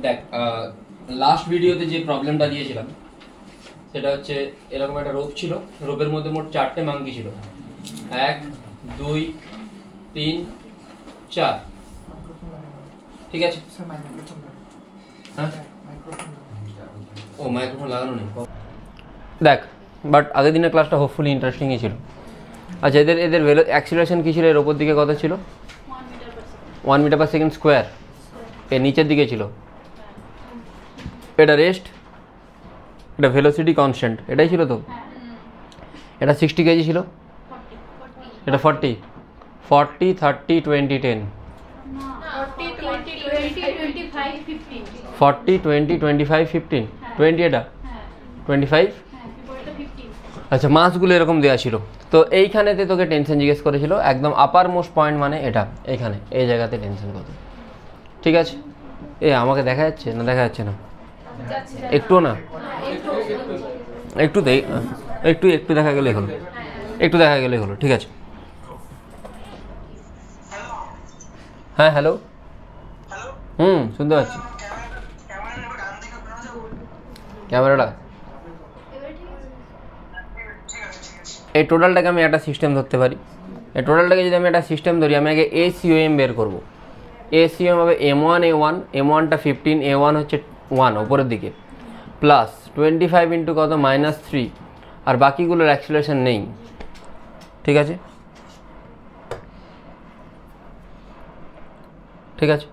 দেখ লাস্ট ভিডিওতে যে প্রবলেমটা দিয়েছিলাম সেটা হচ্ছে এরকম একটা রোপ ছিল, রোপের মধ্যে মোট 4টে মাঙ্কি ছিল, 1 2 3 4। ঠিক আছে, হ্যাঁ ও মাইক্রোফোন লাগানো নেই দেখ, বাট আগের দিনের ক্লাসটা হোপফুলি ইন্টারেস্টিংই ছিল। আচ্ছা, এদের অ্যাক্সিলারেশন কী ছিল? এর ওপর দিকে কত ছিল? 1 মিটার পার সেকেন্ড স্কোয়ার। এর নিচের দিকে ছিল এটা রেস্ট, এটা ভেলোসিটি কনস্ট্যান্ট, এটাই ছিল তো। এটা 60 কেজি ছিল, এটা 40 30 20 10 40 20 25 15 20, এটা 25। আচ্ছা, মাসগুলো এরকম দেওয়া ছিল। তো এইখানেতে তোকে টেনশন জিজ্ঞেস করেছিল, একদম আপার মোস্ট পয়েন্ট মানে এটা, এইখানে এই জায়গাতে টেনশন কত। ঠিক আছে, আমাকে দেখা যাচ্ছে না? দেখা যাচ্ছে না একটুও না? একটু একটু দেখা গেলে হলো, একটু দেখা গেলে হলো। ঠিক আছে, হ্যাঁ হ্যালো, শুনতে পাচ্ছি। ক্যামেরাটা এই টোটালটাকে আমি একটা সিস্টেম ধরতে পারি। এই টোটালটাকে যদি আমি একটা সিস্টেম ধরি, আমি আগে ACOM বের করবো। ACOM হবে M1 A1, M1টা 15, A1 হচ্ছে 1 ওপরের দিকে, প্লাস 25 ইন্টু কত -3, আর বাকিগুলোর অ্যাক্সিলারেশন নেই। ঠিক আছে, ঠিক আছে,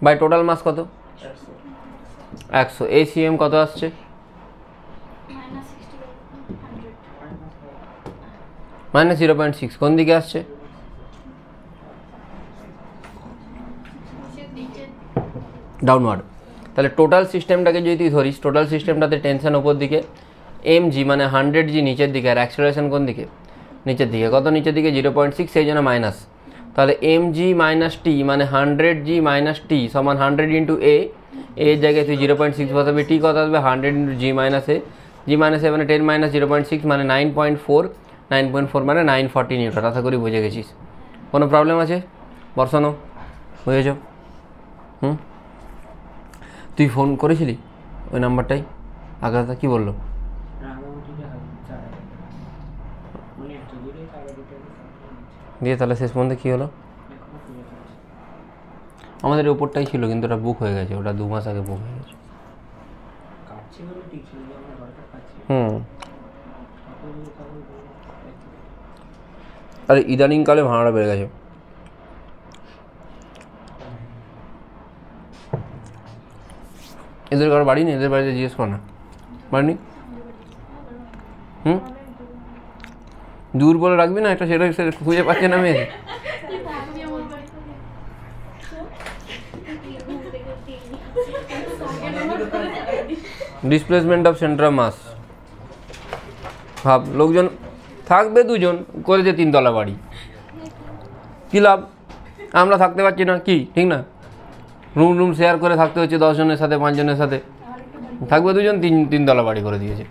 বাই টোটাল মাস কত? 100। ACM কত আসছে? -0.6। কোন দিকে আসছে? ডাউনওয়ার্ড। তাহলে টোটাল সিস্টেমটাকে যদি তুই ধরিস, টোটাল সিস্টেমটাতে টেনশন ওপর দিকে, mg মানে 100g নিচের দিকে, আর অ্যাক্সিলারেশন কোন দিকে? নিচের দিকে। কত নিচের দিকে? 0.6, সেই জন্য মাইনাস। তাহলে mg মাইনাস টি মানে 100g মাইনাস টি সমান 100 ইন্টু এ। এর জায়গায় তুই 0.6 বসাবি, টি কত আসবে? 100 ইন্টু g মাইনাস এ। জি মাইনাস এ মানে 10 মাইনাস 0.6 মানে 9.4, 9.4 মানে 940 নিউটন। আশা করি বুঝে গেছিস। কোনো প্রবলেম আছে বর্ষানো? বুঝেছ? তুই ফোন করেছিলি ওই নাম্বারটাই? আগাতা কি বললো? দিয়ে তাহলে শেষ পর্যন্ত কী হলো? আমাদের ওপরটাই ছিল, কিন্তু ওটা বুক হয়ে গেছে, ওটা 2 মাস আগে বুক হয়ে গেছে। আরে ইদানিংকালে ভাড়াটা বেড়ে গেছে। এদের কারো বাড়ি নেই? এদের বাড়িতে জিজ্ঞেস কর না, বাড়ি নেই। দূর বলে রাখবি না একটা, সেটা খুঁজে পাচ্ছে না মেয়ে। Displacement of centre of mass. ভাব, লোকজন থাকবে 2জন, করেছে 3 তলা বাড়ি, কী লাভ? আমরা থাকতে পারছি না, কি ঠিক না? রুম শেয়ার করে থাকতে হচ্ছে 10 জনের সাথে, 5 জনের সাথে। থাকবে 2জন, 3 তলা বাড়ি করে দিয়েছে।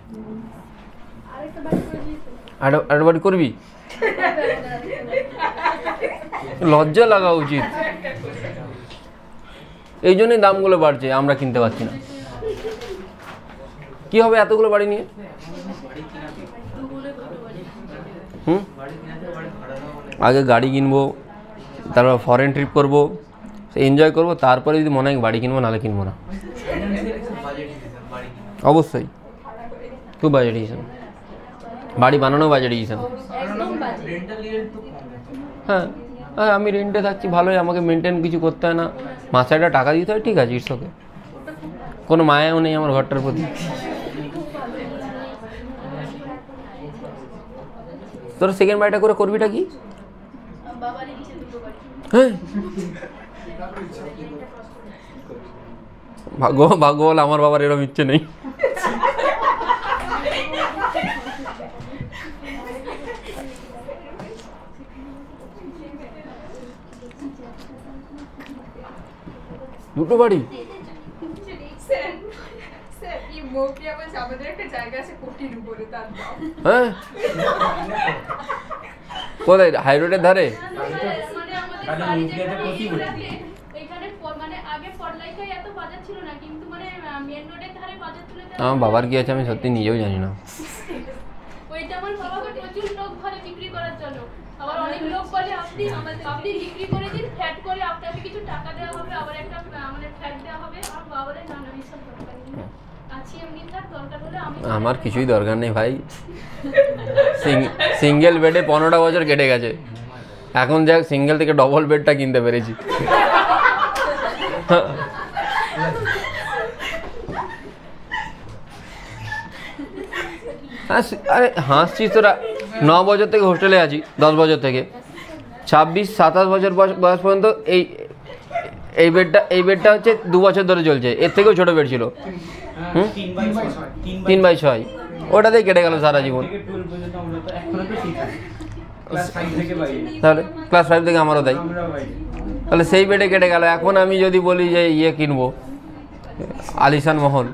আরেকটা বাড়ি করবি? লজ্জা লাগা উচিত। এই জন্যই দামগুলো বাড়ছে, আমরা কিনতে পারছি না। কি হবে এতগুলো বাড়ি নিয়ে? আগে গাড়ি কিনবো, তারপর ফরেন ট্রিপ করবো, এনজয় করবো, তারপরে যদি মনে হয় বাড়ি কিনবো, নাহলে কিনবো না। অবশ্যই খুব বাজেট ডিসিশন, বাড়ি বানানো বাজেট ডিসিশন। হ্যাঁ হ্যাঁ, আমি রেন্টে থাকছি, ভালোই, আমাকে মেনটেন কিছু করতে হয় না, মাসে একটা টাকা দিতে হয়, ঠিক আছে, ইটস ওকে। কোনো মায়াও নেই আমার ঘরটার প্রতি। তোর সেকেন্ড বাড়িটা করে করবিটা কি? হ্যাঁ, ভাগ্য বল আমার বাবার এরকম ইচ্ছে নেই। দুটো বাড়ি? হ্যাঁ, কোথায়? হাই রোডের ধারে? মানে আগে ফটলাইটাই এত বাজার ছিল না, কিন্তু মানে মেন রোডের ধারে বাজার ছিল। আমার বাবার কি আছে আমি সত্যি নিজেও জানি না। ওইটা আমার বাবাকে প্রচুর লোক ঘরে বিক্রি করার জন্য। আবার অনেক লোক বলে আপনি বিক্রি করে দিন, ফ্যাট করে আপনাকে কিছু টাকা দেওয়া হবে, আবার একটা মানে ফ্যাট দেওয়া হবে। আর বাবা বলে না না এইসব দরকার নেই, আছি এমনি থাক, দরকার হলে আমি। আমার কিছুই দরকার নেই ভাই, সিঙ্গেল বেডে 15টা বছর কেটে গেছে, এখন যাক সিঙ্গেল থেকে ডবল বেডটা কিনতে পেরেছি। আরে হাসছিস তোরা, 9 বছর থেকে হোস্টেলে আছি, 10 বছর থেকে 26-27 বছর বয়স পর্যন্ত এই বেডটা হচ্ছে 2 বছর ধরে চলছে, এর থেকেও ছোট বেড ছিল। 3x6 ওটাতেই কেটে গেল সারা জীবন। তাহলে ক্লাস 5 থেকে আমারও তাই, তাহলে সেই বেডে কেটে গেল। এখন আমি যদি বলি যে ইয়ে কিনবো আলিশান মহল,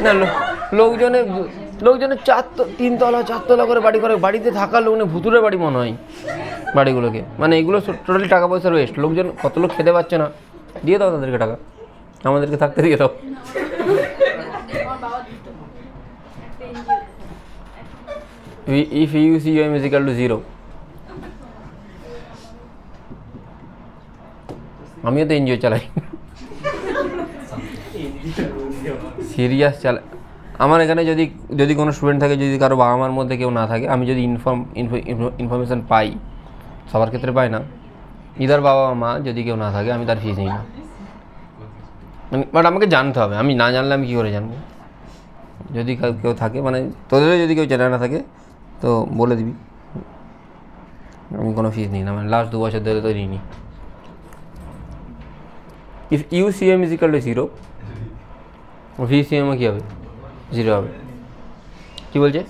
না লোকজনে 3 তলা 4 তলা করে বাড়ি করে, বাড়িতে থাকার লোক ভুতুরে বাড়ি মনে হয় বাড়িগুলোকে। মানে এগুলো টোটালি টাকা পয়সার ওয়েস্ট। লোকজন কত লোক খেতে পাচ্ছে না, দিয়ে দাও তাদেরকে টাকা, আমাদেরকে থাকতে দিয়ে দাও। If UCOM is equal to 0, আমিও তো এনজিও চালাই, সিরিয়াস চালাই। আমার এখানে যদি কোনো স্টুডেন্ট থাকে, যদি কারো বাবা মার মধ্যে কেউ না থাকে, আমি যদি ইনফরমেশান পাই, সবার ক্ষেত্রে পাই না, ইদার বাবা মা যদি কেউ না থাকে, আমি তার ফিস নিই না। মানে বাট আমাকে জানতে হবে, আমি না জানলে আমি কী করে জানবো? যদি কেউ থাকে, মানে তোদেরও যদি কেউ চেনা না থাকে তো বলে দিবি, আমি কোনো ফিস নিই না, মানে লাস্ট 2 বছর ধরে তো নিইনি। If UCM is equal to 0, VCM কী হবে? 0 হবে। কী বলছে?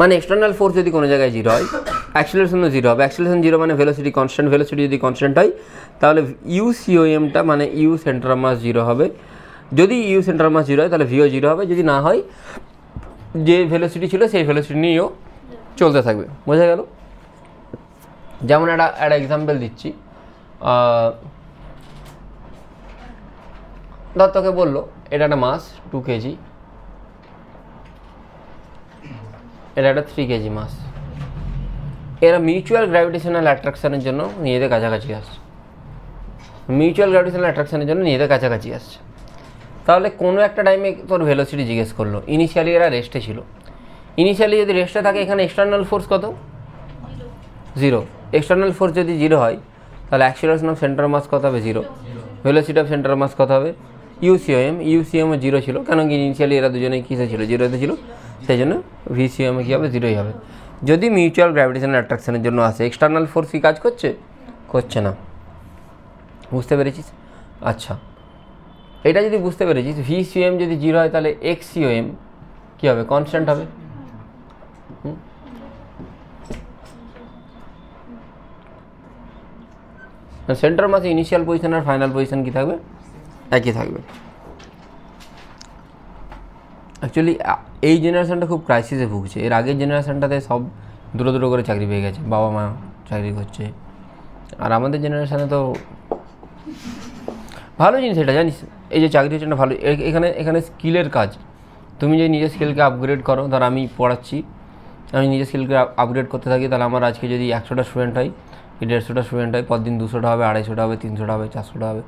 মানে এক্সটার্নাল ফোর্স যদি কোনো জায়গায় 0 হয়, অ্যাক্সিলারেশনও 0 হবে। অ্যাক্সিলারেশন 0 মানে ভেলোসিটি কনস্ট্যান্ট, ভেলোসিটি যদি কনস্ট্যান্ট হয় তাহলে UCOMটা মানে ইউ সেন্টার অফ মাস 0 হবে। যদি ইউ সেন্টার অফ মাস 0 হয় তাহলে ভিও 0 হবে। যদি না হয়, যে ভেলোসিটি ছিল সেই ভেলোসিটি নিয়েও চলতে থাকবে। বোঝা গেল? যেমন একটা এক্সাম্পল দিচ্ছি, ধর তোকে বললো এটা একটা মাস 2 কেজি, এটা একটা 3 কেজি মাস, এরা মিউচুয়াল গ্র্যাভিটেশনাল অ্যাট্রাকশনের জন্য নিজেদের কাছাকাছি আসছে, তাহলে কোনো একটা টাইমে তোর ভেলোসিটি জিজ্ঞেস করলো, ইনিশিয়ালি এরা রেস্টে ছিল। ইনিশিয়ালি যদি রেস্টে থাকে, এখানে এক্সটার্নাল ফোর্স কত? 0। এক্সটার্নাল ফোর্স যদি 0 হয় তাহলে অ্যাক্সিলারেশন অফ সেন্টার মাস কত হবে? 0। ভেলোসিটি অফ সেন্টার মাস কত হবে? UCOMও 0 ছিল, কেন কি ইনিশিয়ালি এরা দুজনেই কিসে ছিল? 0তে ছিল, সেই জন্য VCOM কী হবে? 0ই হবে। যদি মিউচুয়াল গ্র্যাভিটেশনাল অ্যাট্রাকশনের জন্য আসে, এক্সটার্নাল ফোর্স কি কাজ করছে না। বুঝতে পেরেছিস? আচ্ছা, এটা যদি বুঝতে পেরেছিস, VCOM যদি 0 হয় তাহলে XCOM কী হবে? কনস্ট্যান্ট হবে। সেন্টার মাসে ইনিশিয়াল পজিশন আর ফাইনাল পজিশন কী থাকবে? একই থাকবে। অ্যাকচুয়ালি এই জেনারেশনটা খুব ক্রাইসিসে ভুগছে। এর আগের জেনারেশনটাতে সব দুটো করে চাকরি পেয়ে গেছে, বাবা মা চাকরি করছে। আর আমাদের জেনারেশানে তো ভালো জিনিস এটা, জানিস, এই যে চাকরি হচ্ছে না ভালো। এখানে স্কিলের কাজ, তুমি যদি নিজের স্কিলকে আপগ্রেড করো, ধর আমি পড়াচ্ছি, আমি নিজের স্কিলকে আপগ্রেড করতে থাকি, তাহলে আমার আজকে যদি 100টা স্টুডেন্ট হয়, কি 150টা স্টুডেন্ট হয়, পরদিন 200টা হবে, 250টা হবে, 300টা হবে, 400টা হবে,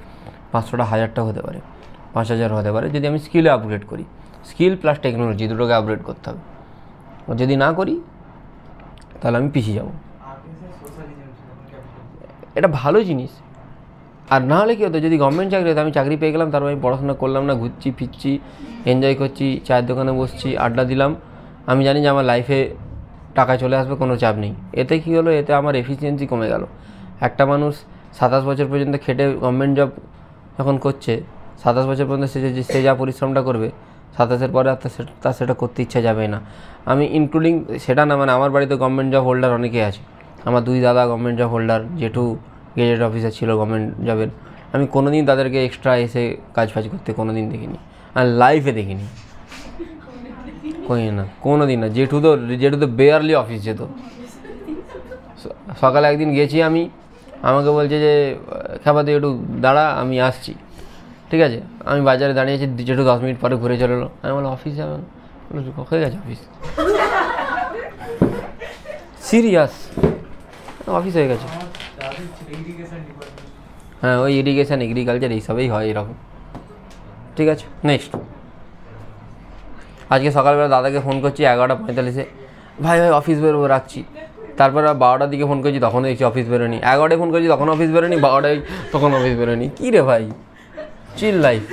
500টা, 1000টা হতে পারে, 5000 হতে পারে, যদি আমি স্কিলে আপগ্রেড করি। স্কিল প্লাস টেকনোলজি দুটোকে আপগ্রেড করতে হবে। যদি না করি তাহলে আমি পিছিয়ে যাব। এটা ভালো জিনিস। আর না হলে কী হতো, যদি গভর্নমেন্ট চাকরি হতো, আমি চাকরি পেয়ে গেলাম, তারপর আমি পড়াশোনা করলাম না, ঘুরছি ফিরছি, এনজয় করছি, চায়ের দোকানে বসছি, আড্ডা দিলাম, আমি জানি যে আমার লাইফে টাকা চলে আসবে, কোনো চাপ নেই। এতে কী হলো? এতে আমার এফিসিয়েন্সি কমে গেল। একটা মানুষ 27 বছর পর্যন্ত খেটে গভর্নমেন্ট জব যখন করছে, 27 বছর পর্যন্ত সে যা পরিশ্রমটা করবে, 27-এর পরে আর তার সেটা করতে ইচ্ছা যাবে না। আমি ইনক্লুডিং সেটা না, মানে আমার বাড়িতে গভর্নমেন্ট জব হোল্ডার অনেকেই আছে। আমার 2 দাদা গভর্নমেন্ট জব হোল্ডার, জেঠু গেজেট অফিসার ছিল গভর্নমেন্ট জবের। আমি কোনো দিন তাদেরকে এক্সট্রা এসে কাজ ফাজ করতে কোনো দিন দেখিনি, আর লাইফে দেখিনি। কই না, কোনো দিন না। জেঠু তো বেয়ারলি অফিস যেত। সকালে একদিন গেছি আমি, আমাকে বলছে যে খাবার দিয়ে একটু দাঁড়া, আমি আসছি। ঠিক আছে, আমি বাজারে দাঁড়িয়েছি, জেঠু 10 মিনিট পরে ঘুরে চলে এলো। আমি বললাম অফিস যাবেন? হয়ে গেছে অফিস, সিরিয়াস অফিস হয়ে গেছে। হ্যাঁ, ওই ইরিগেশন, এগ্রিকালচার এইসবেই হয় এরকম। ঠিক আছে, নেক্সট। আজকে সকালবেলা দাদাকে ফোন করছি 11:45-এ, ভাই অফিস বেরোবো, রাখছি। তারপর 12টার দিকে ফোন করছি, তখনও দেখছি অফিস বেরোনি। 11টায় ফোন করছি, তখন অফিস বেরোনি। 12টায় তখন অফিস বেরোনি। কী রে ভাই, চিল লাইফ।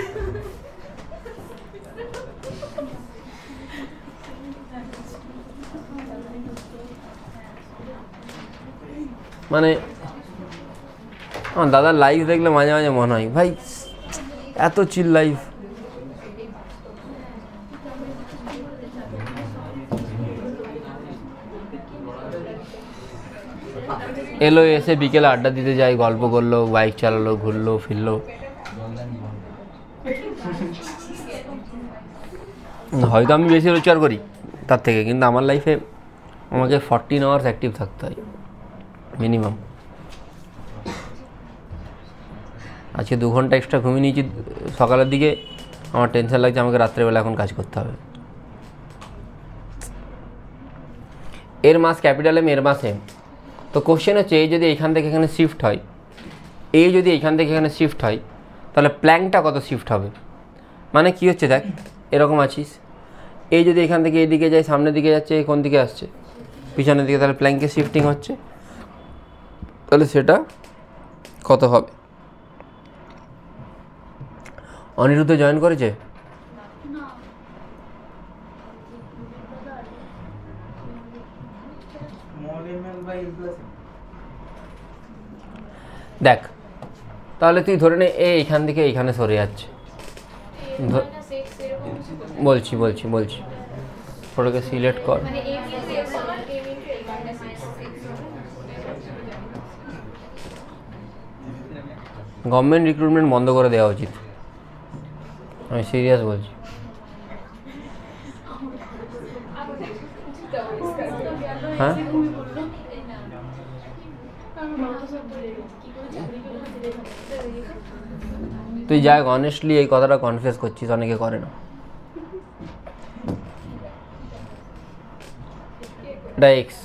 মানে আমার দাদার লাইফ দেখলে মাঝে মাঝে মনে হয় ভাই এত চিল লাইফ। এলো, এসে বিকেলে আড্ডা দিতে যাই, গল্প করলো, বাইক চালালো, ঘুরলো ফিরলো। হয়তো আমি বেশি রোজগার করি তার থেকে, কিন্তু আমার লাইফে আমাকে 14 আওয়ার্স অ্যাক্টিভ থাকতে হয় মিনিমাম। আজকে 2 ঘন্টা এক্সট্রা ঘুমিয়ে নিয়েছি সকালের দিকে। আমার টেনশন লাগছে আমাকে রাত্রেবেলা এখন কাজ করতে হবে। এর মাস ক্যাপিটাল এম, এর মাস এম। তো কোশ্চেন হচ্ছে এই যদি এখান থেকে এখানে শিফট হয়, এই যদি এখান থেকে এখানে শিফট হয়, তাহলে প্ল্যাঙ্কটা কত শিফট হবে? মানে কি হচ্ছে দেখ, এরকম আছিস, এই যদি এখান থেকে এইদিকে যায়, সামনের দিকে যাচ্ছে, কোন দিকে আসছে? পিছনের দিকে। তাহলে প্ল্যাঙ্কের শিফটিং হচ্ছে, তাহলে সেটা কত হবে? অনিরুদ্ধ জয়েন করেছে? দেখ, তাহলে তুই ধরে নে এইখান থেকে এইখানে সরে যাচ্ছে। বলছি ফটোকে সিলেক্ট কর। গভর্নমেন্ট রিক্রুটমেন্ট বন্ধ করে দেওয়া উচিত, আমি সিরিয়াস বলছি। হ্যাঁ, তুই যাই অনেস্টলি এই কথাটা কনফেস করছিস, অনেকে করে না। এটা এক্স।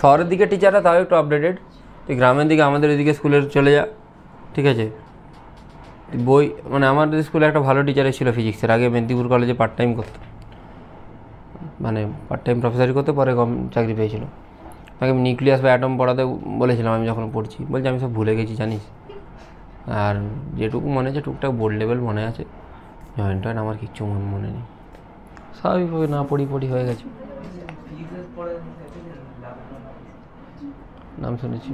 শহরের দিকে টিচাররা তাও একটু আপডেটেড, তুই গ্রামের দিকে আমাদের এদিকে স্কুলে চলে যা। ঠিক আছে, বই মানে আমাদের স্কুলে একটা ভালো টিচার ছিল ফিজিক্সের, আগে মেদিনীপুর কলেজে পার্ট টাইম করতো, মানে পার্ট টাইম প্রফেসরি করতে, পরে চাকরি পেয়েছিল। তাকে আমি নিউক্লিয়াস বা অ্যাটম পড়াতে বলেছিলাম আমি যখন পড়ছি, বলছি আমি সব ভুলে গেছি জানিস, আর যেটুকু মনে আছে টুকটাক বোর্ড লেভেল মনে আছে, জয়েন্ট টয়েন্ট আমার কিচ্ছু মনে নেই। স্বাভাবিকভাবে না পড়ি হয়ে গেছে। নাম শুনেছি,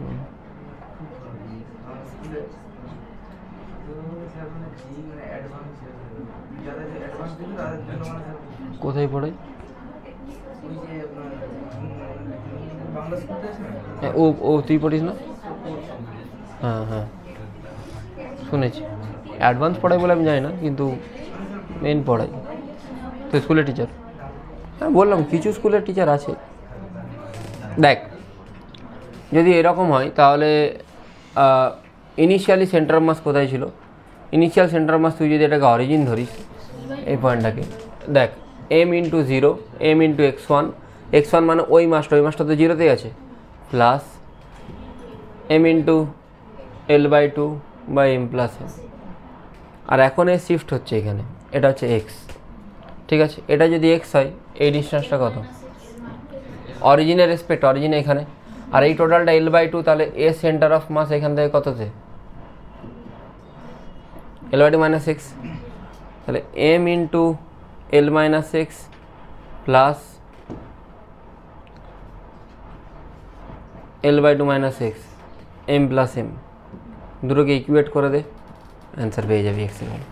কোথায় পড়াই? ও তুই পড়িস না? হ্যাঁ শুনেছি। অ্যাডভান্স পড়াই বলে আমি জানি না, কিন্তু মেন পড়াই তো স্কুলের টিচার। হ্যাঁ বললাম কিছু স্কুলের টিচার আছে। দেখ, যদি এরকম হয় তাহলে ইনিশিয়ালি সেন্টার অফ মাস কোথায় ছিল? ইনিশিয়াল সেন্টার অফ মাস তুই যদি এটাকে অরিজিন ধরিস, এই পয়েন্টটাকে দেখ, m into 0, m into x1 মানে ওই মাসটা তো 0তেই আছে, প্লাস m ইন্টু l/2 বা m প্লাস m। আর এখন এ শিফট হচ্ছে এখানে, এটা হচ্ছে x। ঠিক আছে, এটা যদি x হয়, এই ডিস্টেন্সটা কত? অরিজিনের রেসপেক্ট, অরিজিন এখানে, আর এই টোটালটা l/2, তাহলে এ সেন্টার অফ মাস এখান থেকে কততে? l/2 মাইনাস x, তাহলে m into l minus x plus l/2 minus x, m plus m, দুটোকে ইকুয়েট করে দে, অ্যান্সার পেয়ে যাবি x এর ভ্যালু।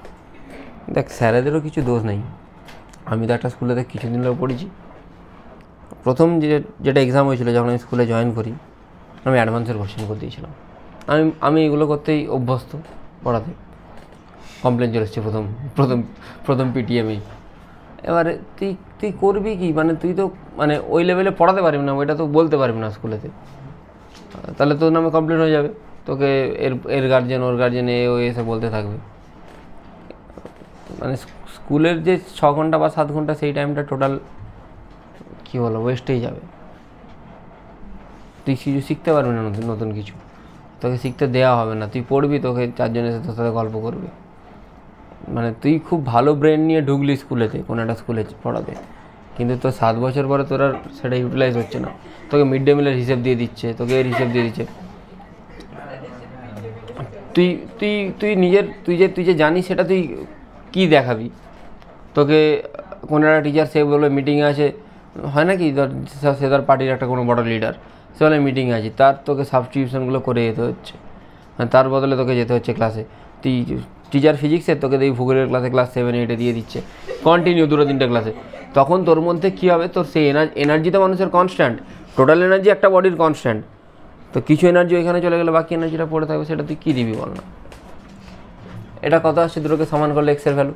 দেখ, স্যারেদেরও কিছু দোষ নেই। আমি তো একটা স্কুলে কিছুদিন ধরে পড়েছি। প্রথম যেটা এক্সাম হয়েছিল যখন আমি স্কুলে জয়েন করি, আমি অ্যাডভান্সের কোশ্চেন করে দিয়েছিলাম। আমি এগুলো করতেই অভ্যস্ত, পড়াতে। কমপ্লেন চলে এসছে প্রথম পিটিএমেই। এবারে তুই তুই করবি কি, মানে তুই তো মানে ওই লেভেলে পড়াতে পারবি না, ওইটা তো বলতে পারবি না স্কুলেতে, তাহলে তোর নামে কমপ্লেন হয়ে যাবে, তোকে এর গার্জেন ওর গার্জেন ও এসে বলতে থাকবে। মানে স্কুলের যে 6 ঘন্টা বা 7 ঘন্টা সেই টাইমটা টোটাল কী বলো ওয়েস্টেই যাবে, তুই কিছু শিখতে পারবি না, নতুন নতুন কিছু তোকে শিখতে দেওয়া হবে না, তুই পড়বি, তোকে 4 জন এসে তোর সাথে গল্প করবে। মানে তুই খুব ভালো ব্রেন নিয়ে ঢুকলি স্কুলেতে, কোনো একটা স্কুলে পড়াতে, কিন্তু তোর 7 বছর পরে তোর আর সেটা ইউটিলাইজ হচ্ছে না, তোকে মিড ডে মিলের হিসেব দিয়ে দিচ্ছে, তোকে এর হিসেব দিয়ে দিচ্ছে। তুই তুই তুই নিজের তুই যে জানিস সেটা তুই কী দেখাবি? তোকে কোনো একটা টিচার সে বলবে মিটিংয়ে আছে, হয় না কি ধর সে তার পার্টির একটা কোনো বড় লিডার, সে বলে মিটিংয়ে আছে, তার তোকে সাবস্টিটিউশনগুলো করে যেতে হচ্ছে, তার বদলে তোকে যেতে হচ্ছে ক্লাসে। তুই টিচার ফিজিক্সের তোকে দেখি ভূগোলের ক্লাসে ক্লাস 7 8 দিয়ে দিচ্ছে কন্টিনিউ 2-3টে ক্লাসে, তখন তোর মধ্যে কী হবে, তোর সেই এনার্জি তো মানুষের কনস্ট্যান্ট, টোটাল এনার্জি একটা বডির কনস্ট্যান্ট, তো কিছু এনার্জি ওইখানে চলে গেলে বাকি এনার্জিটা পড়ে থাকবে, সেটা তুই কী দিবি বল না? এটা কত আসছে দুটোকে সমান করলে এক্সের ভ্যালু।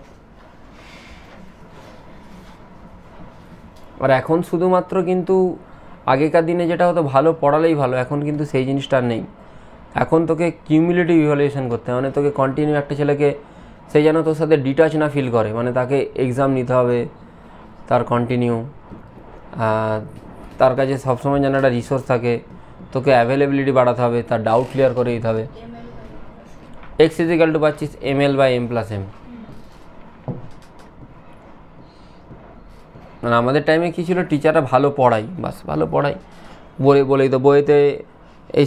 আর এখন শুধুমাত্র কিন্তু আগেকার দিনে যেটা হতো ভালো পড়ালেই ভালো, এখন কিন্তু সেই জিনিসটা আর নেই। এখন তোকে কিউমুলেটিভ ইভ্যালুয়েশন করতে হয়, মানে তোকে কন্টিনিউ একটা ছেলেকে সে যেন তোর সাথে ডিটাচ না ফিল করে, মানে তাকে এক্সাম নিতে হবে, তার কন্টিনিউ, তার কাছে সবসময় যেন একটা রিসোর্স থাকে, তোকে অ্যাভেলেবিলিটি বাড়াতে হবে, তার ডাউট ক্লিয়ার করে দিতে হবে। এক্স ইজিক্যাল টু পাচ্ছিস ml/m+m। মানে আমাদের টাইমে কী ছিল, টিচাররা ভালো পড়াই, বাস ভালো পড়াই, বলেই তো বইতে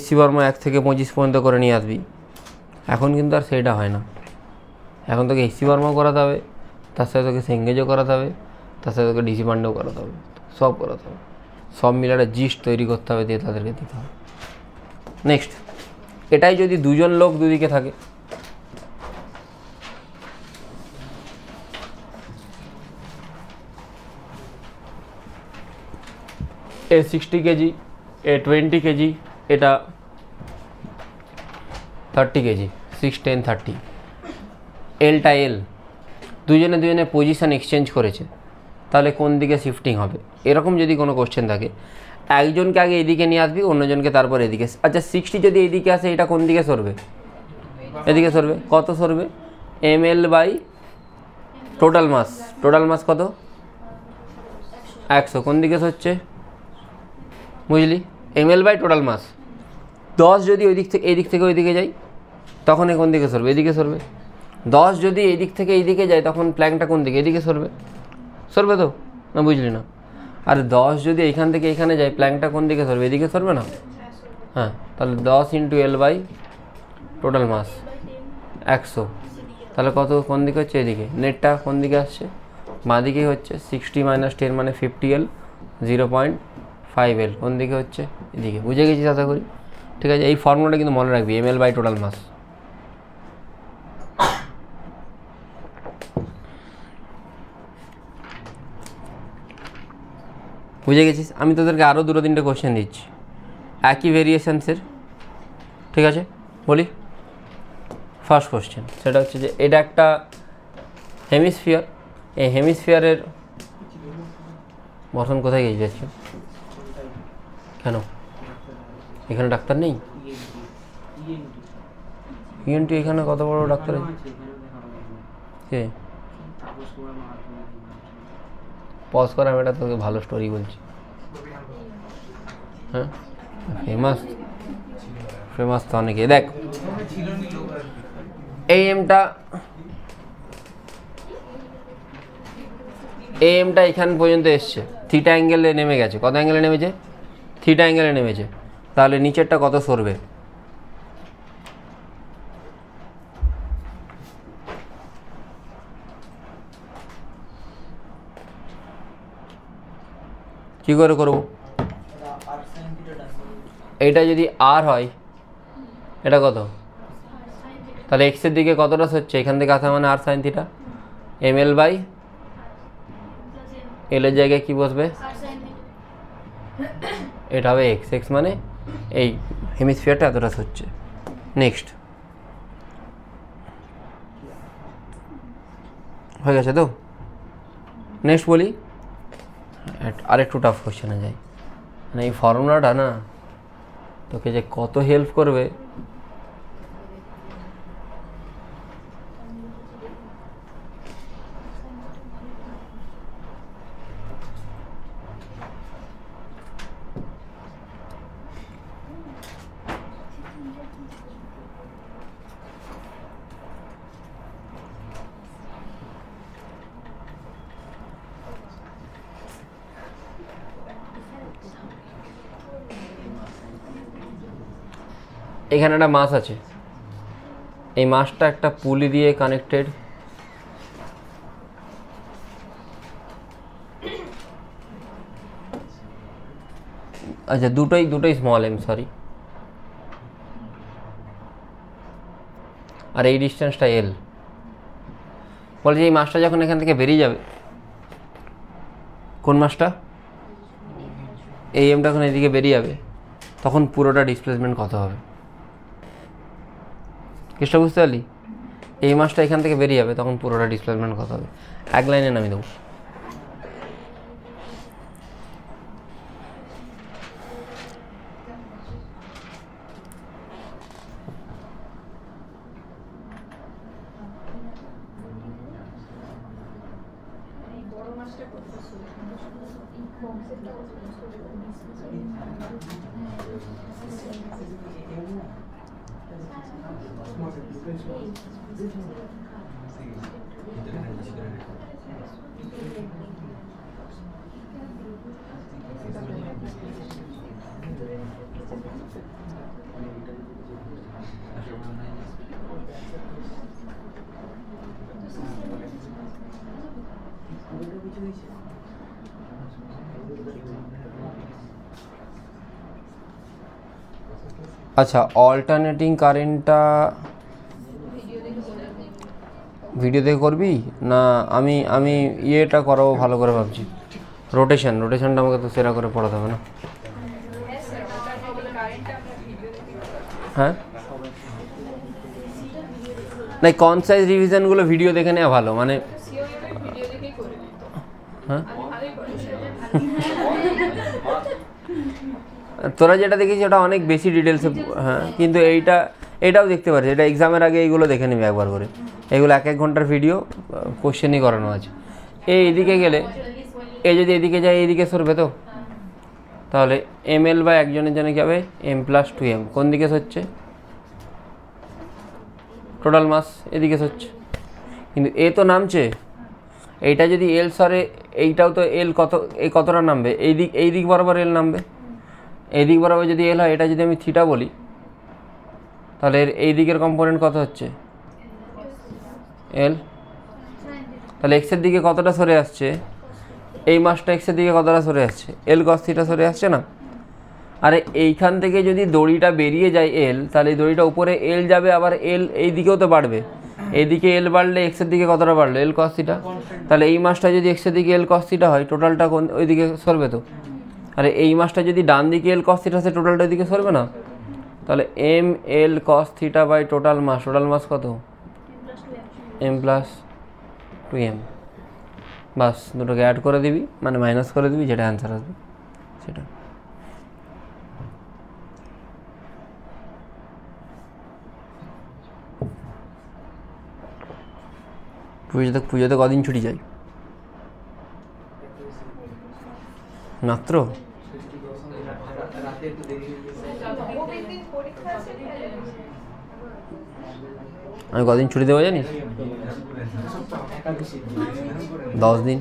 HC বর্মা 1 থেকে 25 পর্যন্ত করে নিয়ে আসবি। এখন কিন্তু আর সেটা হয় না, এখন তোকে HC বর্মাও করাতে হবে, তার সাথে তোকে সেঙ্গেজও করাতে হবে, তার সাথে তোকে ডিসি পান্ডেও করাতে হবে, সব করাতে হবে, সব মিলে একটা জিস্ট তৈরি করতে হবে, দিয়ে তাদেরকে দিতে হবে। নেক্সট, এটাই যদি 2 জন লোক দুদিকে থাকে, এ 60 কেজি, এ 20 কেজি, এটা 30 কেজি, 6 10 30, এলটা এল, দুজনে পজিশান এক্সচেঞ্জ করেছে, তাহলে কোন দিকে শিফটিং হবে? এরকম যদি কোনো কোশ্চেন থাকে, একজনকে আগে এদিকে নিয়ে আসবি, অন্যজনকে তারপর এদিকে। আচ্ছা 60 যদি এইদিকে আসে, এটা কোন দিকে সরবে? এদিকে সরবে। কত সরবে? ml/, টোটাল মাস কত? 100, কোন দিকে সরছে বুঝলি? ml/, টোটাল মাস। 10 যদি ওই দিক থেকে এই দিক থেকে ওই দিকে যাই, তখন কোন দিকে সরবে? এদিকে সরবে। 10 যদি এই দিক থেকে এই দিকে যায়, তখন প্ল্যাঙ্কটা কোন দিকে? এদিকে সরবে তো না, বুঝলি না? আর 10 যদি এইখান থেকে এখানে যায়, প্ল্যাঙ্কটা কোন দিকে সরবে? এদিকে সরবে না? হ্যাঁ, তাহলে 10 × L/, টোটাল মাস 100, তাহলে কত কোন দিকে হচ্ছে? এদিকে। নেটটা কোন দিকে আসছে? বাঁ দিকেই হচ্ছে। 60 - 10 মানে 50L, 0.5L কোন দিকে হচ্ছে? এদিকে। বুঝে গেছিস আশা করি? ঠিক আছে, এই ফর্মুলাটা কিন্তু মনে রাখবি, ml/, টোটাল মাস। বুঝে গেছিস? আমি তোদেরকে আরও 2-3টে কোশ্চেন দিচ্ছি একই ভেরিয়েশনসের, ঠিক আছে? বলি ফার্স্ট কোশ্চেন, সেটা হচ্ছে যে এটা একটা হেমিস্ফিয়ার, এই হেমিস্ফিয়ারের গঠন কোথায় গিয়ে যাচ্ছ? কেন এখানে ডাক্তার নেই? ইএনটি এখানে কত বড় ডাক্তার? কে পজ করে? আমি এটা তোকে ভালো স্টোরি বলছি। হ্যাঁ, ফেমাস তো অনেকে। দেখ এই এমটা এখান পর্যন্ত এসছে, থিটা অ্যাঙ্গেলে নেমে গেছে। কত অ্যাঙ্গেলে নেমেছে? থিটা অ্যাঙ্গেলে নেমেছে। তাহলে নিচেরটা কত সরবে? কী করে করবো? এইটা যদি আর হয়, এটা কত? তাহলে এক্সের দিকে কতটা হচ্ছে? এখান থেকে আসা মানে আর সাইন থিটা, ml/, এলের জায়গায় কি বসবে? এটা হবে এক্স। এক্স মানে এই হেমিস্ফিয়ারটা এতটা হচ্ছে। নেক্সট হয়ে গেছে তো? নেক্সট বলি, আরেকটু টাফ কোশ্চেনে যাই। মানে এই ফর্মুলাটা না তোকে যে কত হেল্প করবে। এখানে একটা মাস আছে, এই মাসটা একটা পুলি দিয়ে কানেক্টেড। আচ্ছা দুটোই স্মল এম, সরি। আর এই ডিস্টেন্সটা এল। বলে যে এই মাসটা যখন এখান থেকে বেরিয়ে যাবে, কোন মাসটা, এই এমটা যখন এদিকে বেরিয়ে যাবে, তখন পুরোটা ডিসপ্লেসমেন্ট কত হবে? কেসটা বুঝতে পারলি? এই মাসটা এখান থেকে বেরিয়ে যাবে, তখন পুরোটা ডিসপ্লেসমেন্ট কত হবে? এক লাইনে নামিয়ে দেবো। আচ্ছা, অল্টারনেটিং কারেন্টটা ভিডিও দেখে করবি না আমি ইয়েটা করাবো ভালো করে ভাবছি। রোটেশনটা আমাকে তো সেরা করে পড়াতে হবে না? হ্যাঁ না, কনসাইজ রিভিশনগুলো ভিডিও দেখে নেওয়া ভালো। মানে হ্যাঁ তোরা যেটা দেখেছিস ওটা অনেক বেশি ডিটেলসে, হ্যাঁ, কিন্তু এইটাও দেখতে পারিস। এটা এক্সামের আগে এইগুলো দেখে নিবি একবার করে। এগুলো 1 ঘন্টার ভিডিও, কোশ্চেনই করানো আছে। এইদিকে গেলে যদি এদিকে যায়, এইদিকে সরবে তো, তাহলে ml বা একজনের জন্য কী হবে? m+2m। কোন দিকে সরছে? টোটাল মাস এদিকে সরছে, কিন্তু এ তো নামছে। এইটা যদি এল সরে, এইটাও তো এল কতটা নামবে? এই দিক বরাবর এল নামবে। এই দিক বরাবর যদি এল হয়, এটা যদি আমি থিটা বলি, তাহলে এই দিকের কম্পোনেন্ট কত হচ্ছে? এল। তাহলে এক্সের দিকে কতটা সরে আসছে? এই মাসটা এক্সের দিকে কতটা সরে আসছে? এল কস থিটা সরে আসছে না? আরে এইখান থেকে যদি দড়িটা বেরিয়ে যায় এল, তাহলে এই দড়িটা উপরে এল যাবে, আবার এল এই দিকেও তো বাড়বে। এইদিকে এল বাড়লে এক্সের দিকে কতটা বাড়লো? এল কস থিটা। তাহলে এই মাসটা যদি এক্সের দিকে এল কস থিটা হয়, টোটালটা কোন ওই দিকে সরবে তো। আরে এই মাসটা যদি ডান দিকে এল কস থিটা আছে, টোটালটা ওইদিকে সরবে না? তাহলে M L cos theta by total mass কত? m+2m। বাস, দুটোকে অ্যাড করে দিবি, মানে মাইনাস করে দিবি, যেটা অ্যান্সার আসবে সেটা। পুজোতে কদিন ছুটি যায় মাত্র? আমি কদিন ছুটি দেবো জানিস? 10 দিন।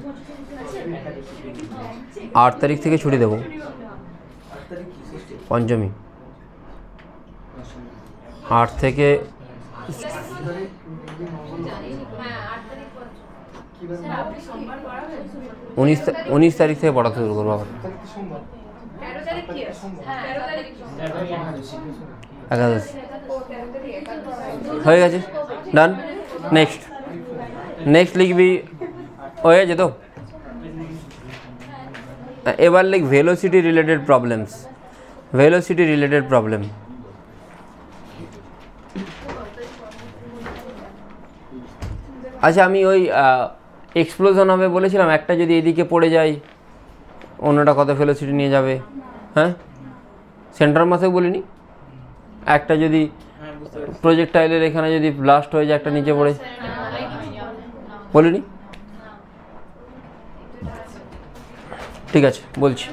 8 তারিখ থেকে ছুটি দেবো, পঞ্চমী। 8 থেকে 19 তারিখ থেকে পড়াতে শুরু করবো আবার। একাদশ হয়ে গেছে, ডান। নেক্সট লিখবি, হয়ে গেছে তো। এবার লিখ ভেলোসিটি রিলেটেড প্রবলেম। আচ্ছা, আমি ওই এক্সপ্লোশন হবে বলেছিলাম, একটা যদি এদিকে পড়ে যায় অন্যটা কত ভেলোসিটি নিয়ে যাবে, হ্যাঁ সেন্টার মাসে বলিনি, একটা যদি প্রজেক্টাইলের এখানে যদি ব্লাস্ট হয়ে যায় একটা নিচে পড়ে, বলিনি? ঠিক আছে বলছি,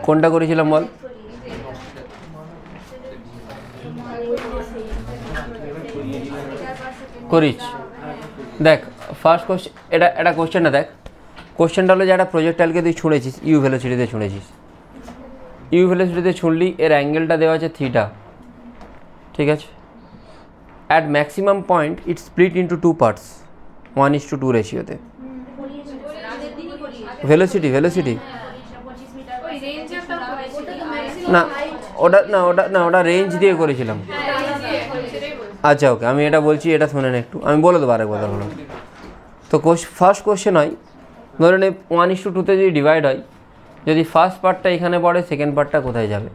কোনটা করেছিলাম বল? করিস দেখ ফার্স্ট কোশ্চেন, এটা কোশ্চেনটা দেখ, কোশ্চেনটা হলো যে একটা প্রজেক্টাইলকে তুই ছুঁড়েছিস ইউ ভেলোসিটিতে ছুঁড়েছিস, ইউ ভেলোসিটিতে ছুঁড়লি, এর অ্যাঙ্গেলটা দেওয়া আছে থিটা, ঠিক আছে? At maximum point it split into two parts 1:2 রেশিওতে। ভেলোসিটি না ওটা রেঞ্জ দিয়ে করেছিলাম। আচ্ছা ওকে, আমি এটা বলছি, এটা শুনে না একটু, আমি বলে দেবো আরেকবার হলো। তো ফার্স্ট কোশ্চেন হয়, ধরে নে 1:2-তে যদি ডিভাইড হয়, যদি ফার্স্ট পার্টটা এখানে পড়ে সেকেন্ড পার্টটা কোথায় যাবে?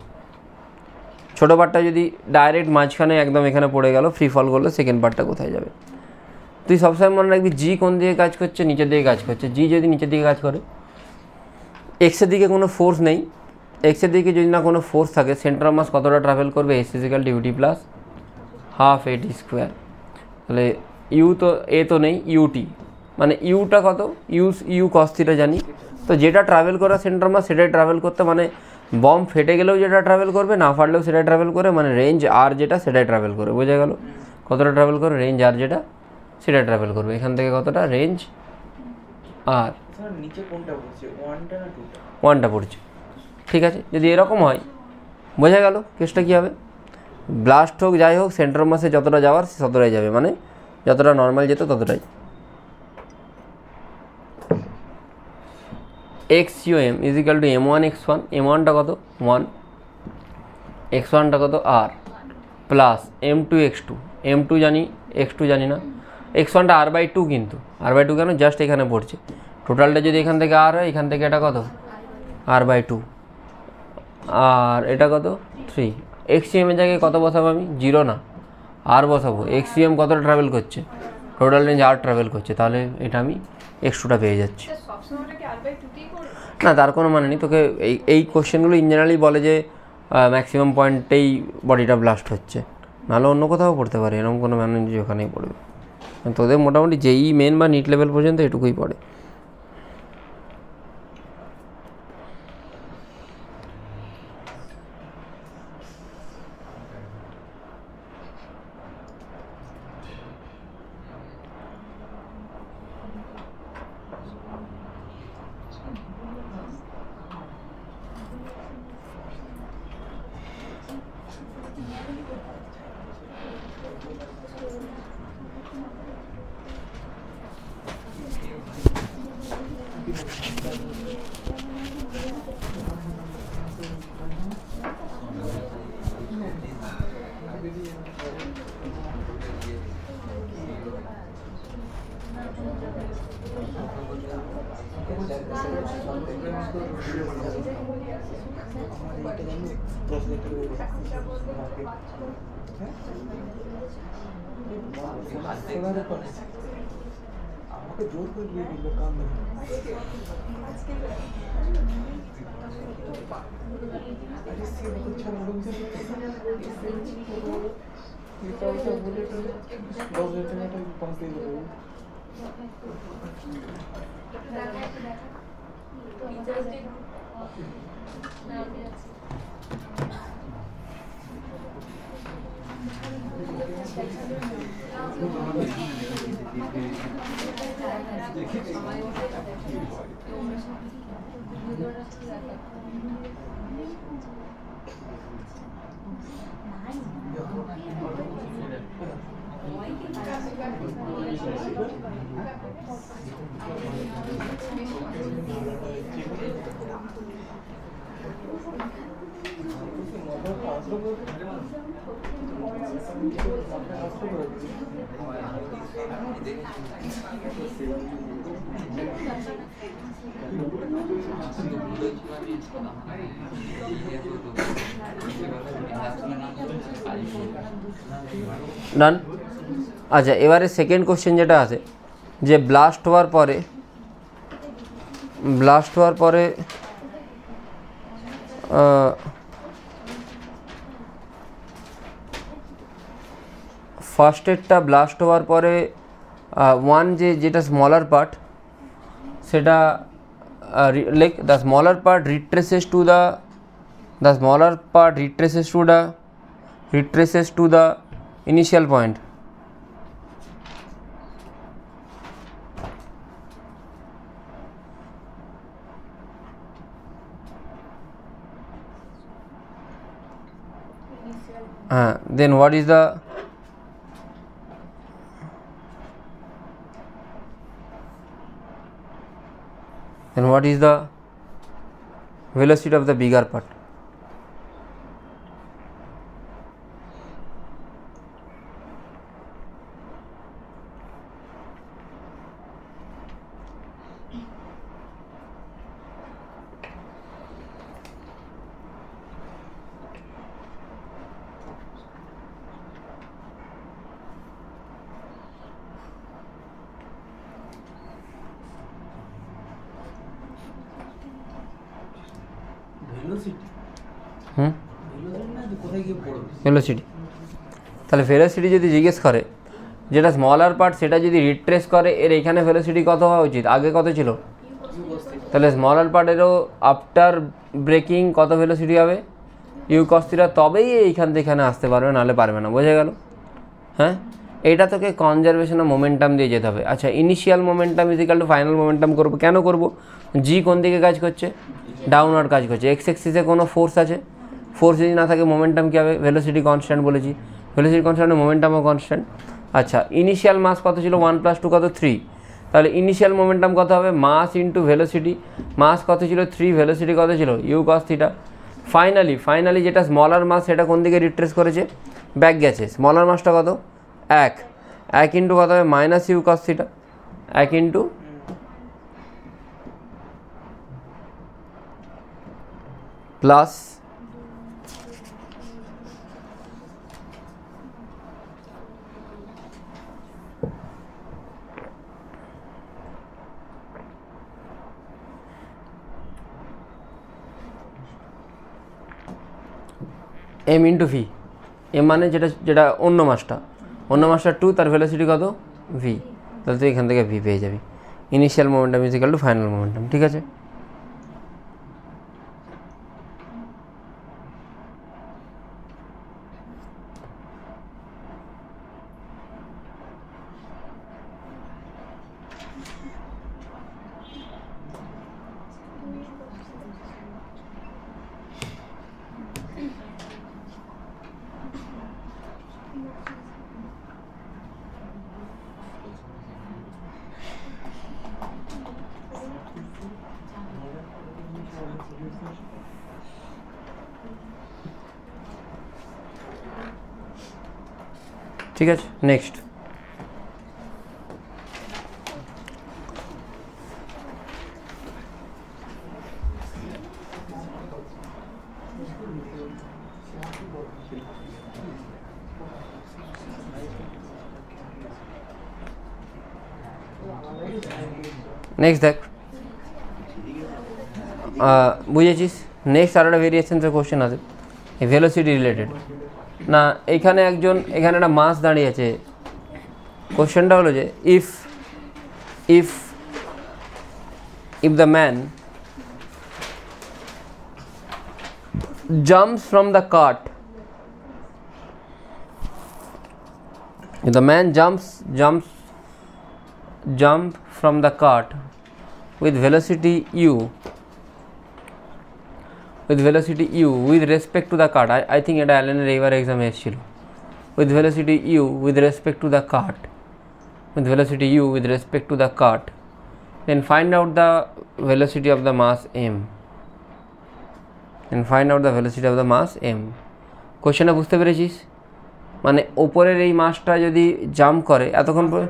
ছোটো পার্টটা যদি ডাইরেক্ট মাঝখানে একদম এখানে পড়ে গেল, ফ্রি ফল করলো, সেকেন্ড পার্টটা কোথায় যাবে? তুই সবসময় মনে রাখবি জি কোন দিকে কাজ করছে, নিচের দিকে কাজ করছে। জি যদি নিচের দিকে কাজ করে, এক্সের দিকে কোনো ফোর্স নেই, এক্সের দিকে যদি না কোনো ফোর্স থাকে, সেন্টার অফ মাস কতটা ট্রাভেল করবে? S equal to UT plus half AT square. তাহলে ইউ তো এ তো নেই, ইউটি মানে ইউটা কত? ইউ কস থিটা জানি, তো যেটা ট্রাভেল করা সেন্টার মাস সেটাই ট্রাভেল করতে, মানে বম ফেটে গেলেও যেটা ট্রাভেল করবে, না ফাটলেও সেটাই ট্রাভেল করে, মানে রেঞ্জ আর যেটা সেটাই ট্রাভেল করে। বোঝা গেল? কতটা ট্রাভেল করে? রেঞ্জ আর যেটা সেটাই ট্রাভেল করবে। এখান থেকে কতটা রেঞ্জ আর নিচে কোনটা পড়ছে, 1টা না 2টা? 1টা পড়ছে, ঠিক আছে? যদি এরকম হয়, বোঝা গেল কেসটা কী হবে? ব্লাস্ট হোক যাই হোক, সেন্টার মাসে যতটা যাওয়ার ততটাই যাবে, মানে যতটা নর্মাল যেত ততটাই। X U M equal to M1 x1, M1টা কত? 1, x1টা কত? আর প্লাস M2 x2, M2 জানি, x2 জানি না, x1টা r/2, কিন্তু r/2 কেন? জাস্ট এখানে পড়ছে, টোটালটা যদি এখান থেকে আর হয়, এখান থেকে এটা কত? r/2, আর এটা কত? 3। এক্সিএম এর জায়গায় কত বসাবো আমি? 0 না, আর বসাবো। এক্সিএম কতটা ট্রাভেল করছে? টোটাল রেঞ্জ আর ট্রাভেল করছে, তাহলে এটা আমি x2টা পেয়ে যাচ্ছি। না, তার কোনো মানে নেই, তোকে এই কোশ্চেনগুলো ইন জেনারেলি বলে যে ম্যাক্সিমাম পয়েন্টেই বডিটা ব্লাস্ট হচ্ছে, নাহলে অন্য কোথাও পড়তে পারে, এরকম কোনো মানে যে ওখানেই পড়বে। তোদের মোটামুটি যেই মেন বা নিট লেভেল পর্যন্ত এটুকুই পড়ে। আমাকে জোর করে দিয়ে দিল কাম ডান। আচ্ছা, এবারে সেকেন্ড কোশ্চেন যেটা আছে যে ব্লাস্ট হওয়ার পরে ফার্স্ট এডটা ব্লাস্ট হওয়ার পরে যেটা স্মলার পার্ট সেটা like the smaller part retraces to the initial point. Then what is the velocity of the bigger part? Velocity. তাহলে ভেলোসিটি যদি জিজ্ঞেস করে, যেটা স্মলার পার্ট সেটা যদি রিট্রেস করে, এর এখানে ভেলোসিটি কত হওয়া উচিত? আগে কত ছিল? তাহলে স্মলার পার্টেরও আফটার ব্রেকিং কত ভেলোসিটি হবে? ইউ কস থিটা, তবেই এইখান থেকে এখানে আসতে পারবে, নাহলে পারবে না। বোঝা গেল? হ্যাঁ, এইটা তোকে কনজারভেশন অফ মোমেন্টাম দিয়ে যেতে হবে। আচ্ছা, initial momentum equal to final momentum করবো। কেন করবো? জি কোন দিকে কাজ করছে? ডাউনওয়ার্ড কাজ করছে। এক্স এক্সিসে কোনো ফোর্স আছে, ফোর্স যদি না থাকে মোমেন্টাম কী হবে? ভেলোসিটি কনস্ট্যান্ট বলেছি, ভেলোসিটি কনস্ট্যান্ট, মোমেন্টামও কনস্ট্যান্ট। আচ্ছা, ইনিশিয়াল মাস কত ছিল? 1 + 2 কত? 3। তাহলে ইনিশিয়াল মোমেন্টাম কত হবে? Mass into velocity. মাস কত ছিল? 3। ভেলোসিটি কত ছিল? U cos theta. ফাইনালি যেটা স্মলার মাস সেটা কোন দিকে রিট্রেস করেছে? ব্যাক গেছে। স্মলার মাসটা কত? 1 ইন্টু কত হবে? Minus U cos theta. 1 into plus M into V. M মানে যেটা অন্য মাসটা 2, তার ভেলোসিটি কত? ভি। তাহলে তুই এখান থেকে ভি পেয়ে যাবি। Initial momentum equal to final momentum. ঠিক আছে? ঠিক আছে, নেক্সট। নেক্সট দেখ, বুঝেছিস? নেক্সট আরেকটা ভেরিয়েশনের কোশ্চেন আছে ভেলোসিটি রিলেটেড। না, এখানে একটা মাস দাঁড়িয়ে আছে। কোশ্চেনটা হলো যে if the man jumps from the cart, if the man jump from the cart with velocity u with respect to the cart, I think এটা অ্যালেনের এইবার এক্সামে এসেছিল, with velocity u with respect to the cart, then find out the velocity of the mass m. কোশ্চেনটা বুঝতে পেরেছিস? মানে ওপরের এই মাসটা যদি জাম্প করে এতক্ষণ পরে,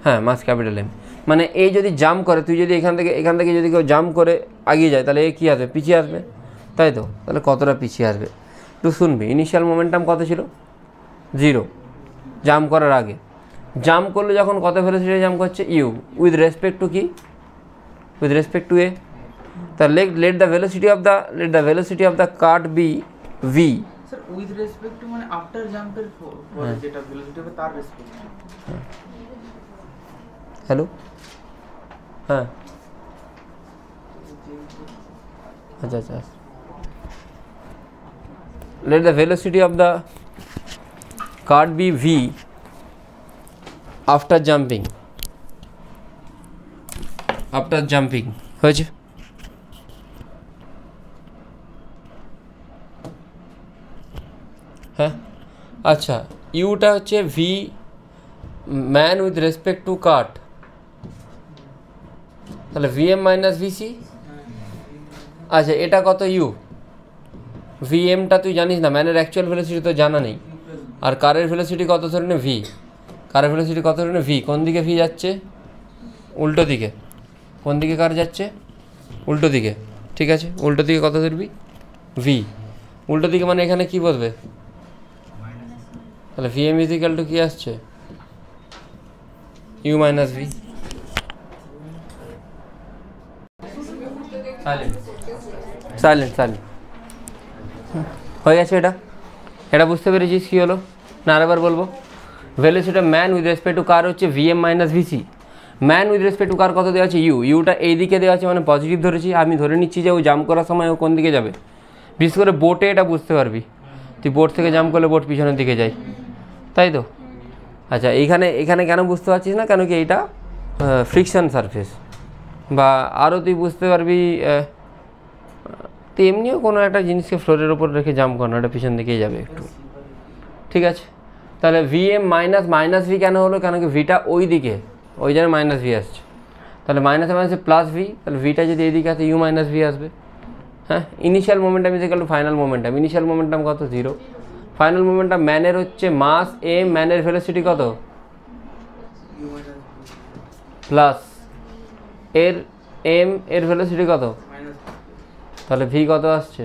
হ্যাঁ মাস ক্যাপিটাল এম, মানে এই যদি জাম্প করে, তুই যদি এখান থেকে যদি কেউ জাম্প করে এগিয়ে যায়, তাহলে এ কী আসবে? পিছিয়ে আসবে, তাই তো? তাহলে কতটা পিছিয়ে আসবে একটু শুনবি। ইনিশিয়াল মোমেন্টাম কত ছিল? 0 জাম্প করার আগে। জাম্প করলে যখন কত ভেলোসিটি জাম্প করছে? ইউ উইথ রেসপেক্ট টু কি? With respect to A. তাহলে let the velocity of the cart be V. Sir with respect to মানে আফটার জাম্পের পরে যেটা ভেলোসিটি হবে তার রেসপেক্ট। হ্যালো, হ্যাঁ, আচ্ছা। Let the velocity of the cart be v after jumping হয়েছে? হ্যাঁ, আচ্ছা, ইউটা হচ্ছে V man with respect to cart, তাহলে ভিএম মাইনাস ভিসি। আচ্ছা, এটা কত? ইউ। ভিএমটা তুই জানিস না, ম্যানের অ্যাকচুয়াল ভেলোসিটি তো জানা নেই। আর কারের ভেলোসিটি কত ধরে নে? ভি। কারের ভেলোসিটি কত ধরে নে? ভি। কোন দিকে ভি যাচ্ছে? উল্টো দিকে। কোন দিকে কার যাচ্ছে? উল্টো দিকে। ঠিক আছে, উল্টো দিকে কত ধরবি? ভি। উল্টো দিকে মানে এখানে কি বসবে? তাহলে ভিএম ইজিক্যাল টু কী আসছে? You minus V. সাইলেন্ট হয়ে গেছে। এটা বুঝতে পেরেছিস কী হলো না? আরেকবার বলবো। Velocity man with respect to car হচ্ছে VM minus VC. Man with respect to car কত দেওয়া আছে? ইউ। ইউটা এই দিকে দেওয়া আছে মানে পজিটিভ ধরেছি। আমি ধরে নিচ্ছি যে ও জাম্প করার সময় ও কোন দিকে যাবে। বিশেষ করে বোটে এটা বুঝতে পারবি, তুই বোট থেকে জাম্প করলে বোট পিছনের দিকে যায়, তাই তো? আচ্ছা, এখানে কেন বুঝতে পারছিস না? কেন কি এইটা ফ্রিকশন সারফেস। বা আরও তুই বুঝতে পারবি, তো এমনিও কোনো একটা জিনিসকে ফ্লোরের ওপর রেখে জাম্প করানো, এটা পিছন দিকেই যাবে একটু। ঠিক আছে, তাহলে ভিএম মাইনাস ভি কেন হলো? কেন কি ভিটা ওই দিকে, ওই জন্য মাইনাস ভি আসছে। তাহলে মাইনাসে প্লাস ভি, তাহলে ভিটা যদি এই দিকে আসে ইউ মাইনাস ভি আসবে। হ্যাঁ, initial momentum equal to final momentum. Initial momentum কত? 0। ফাইনাল মোমেন্টাম ম্যানের হচ্ছে মাস এম, ম্যানের ভেলোসিটি কত? প্লাস এর এম, এর ভেলোসিটি কত? তাহলে ভি কত আসছে?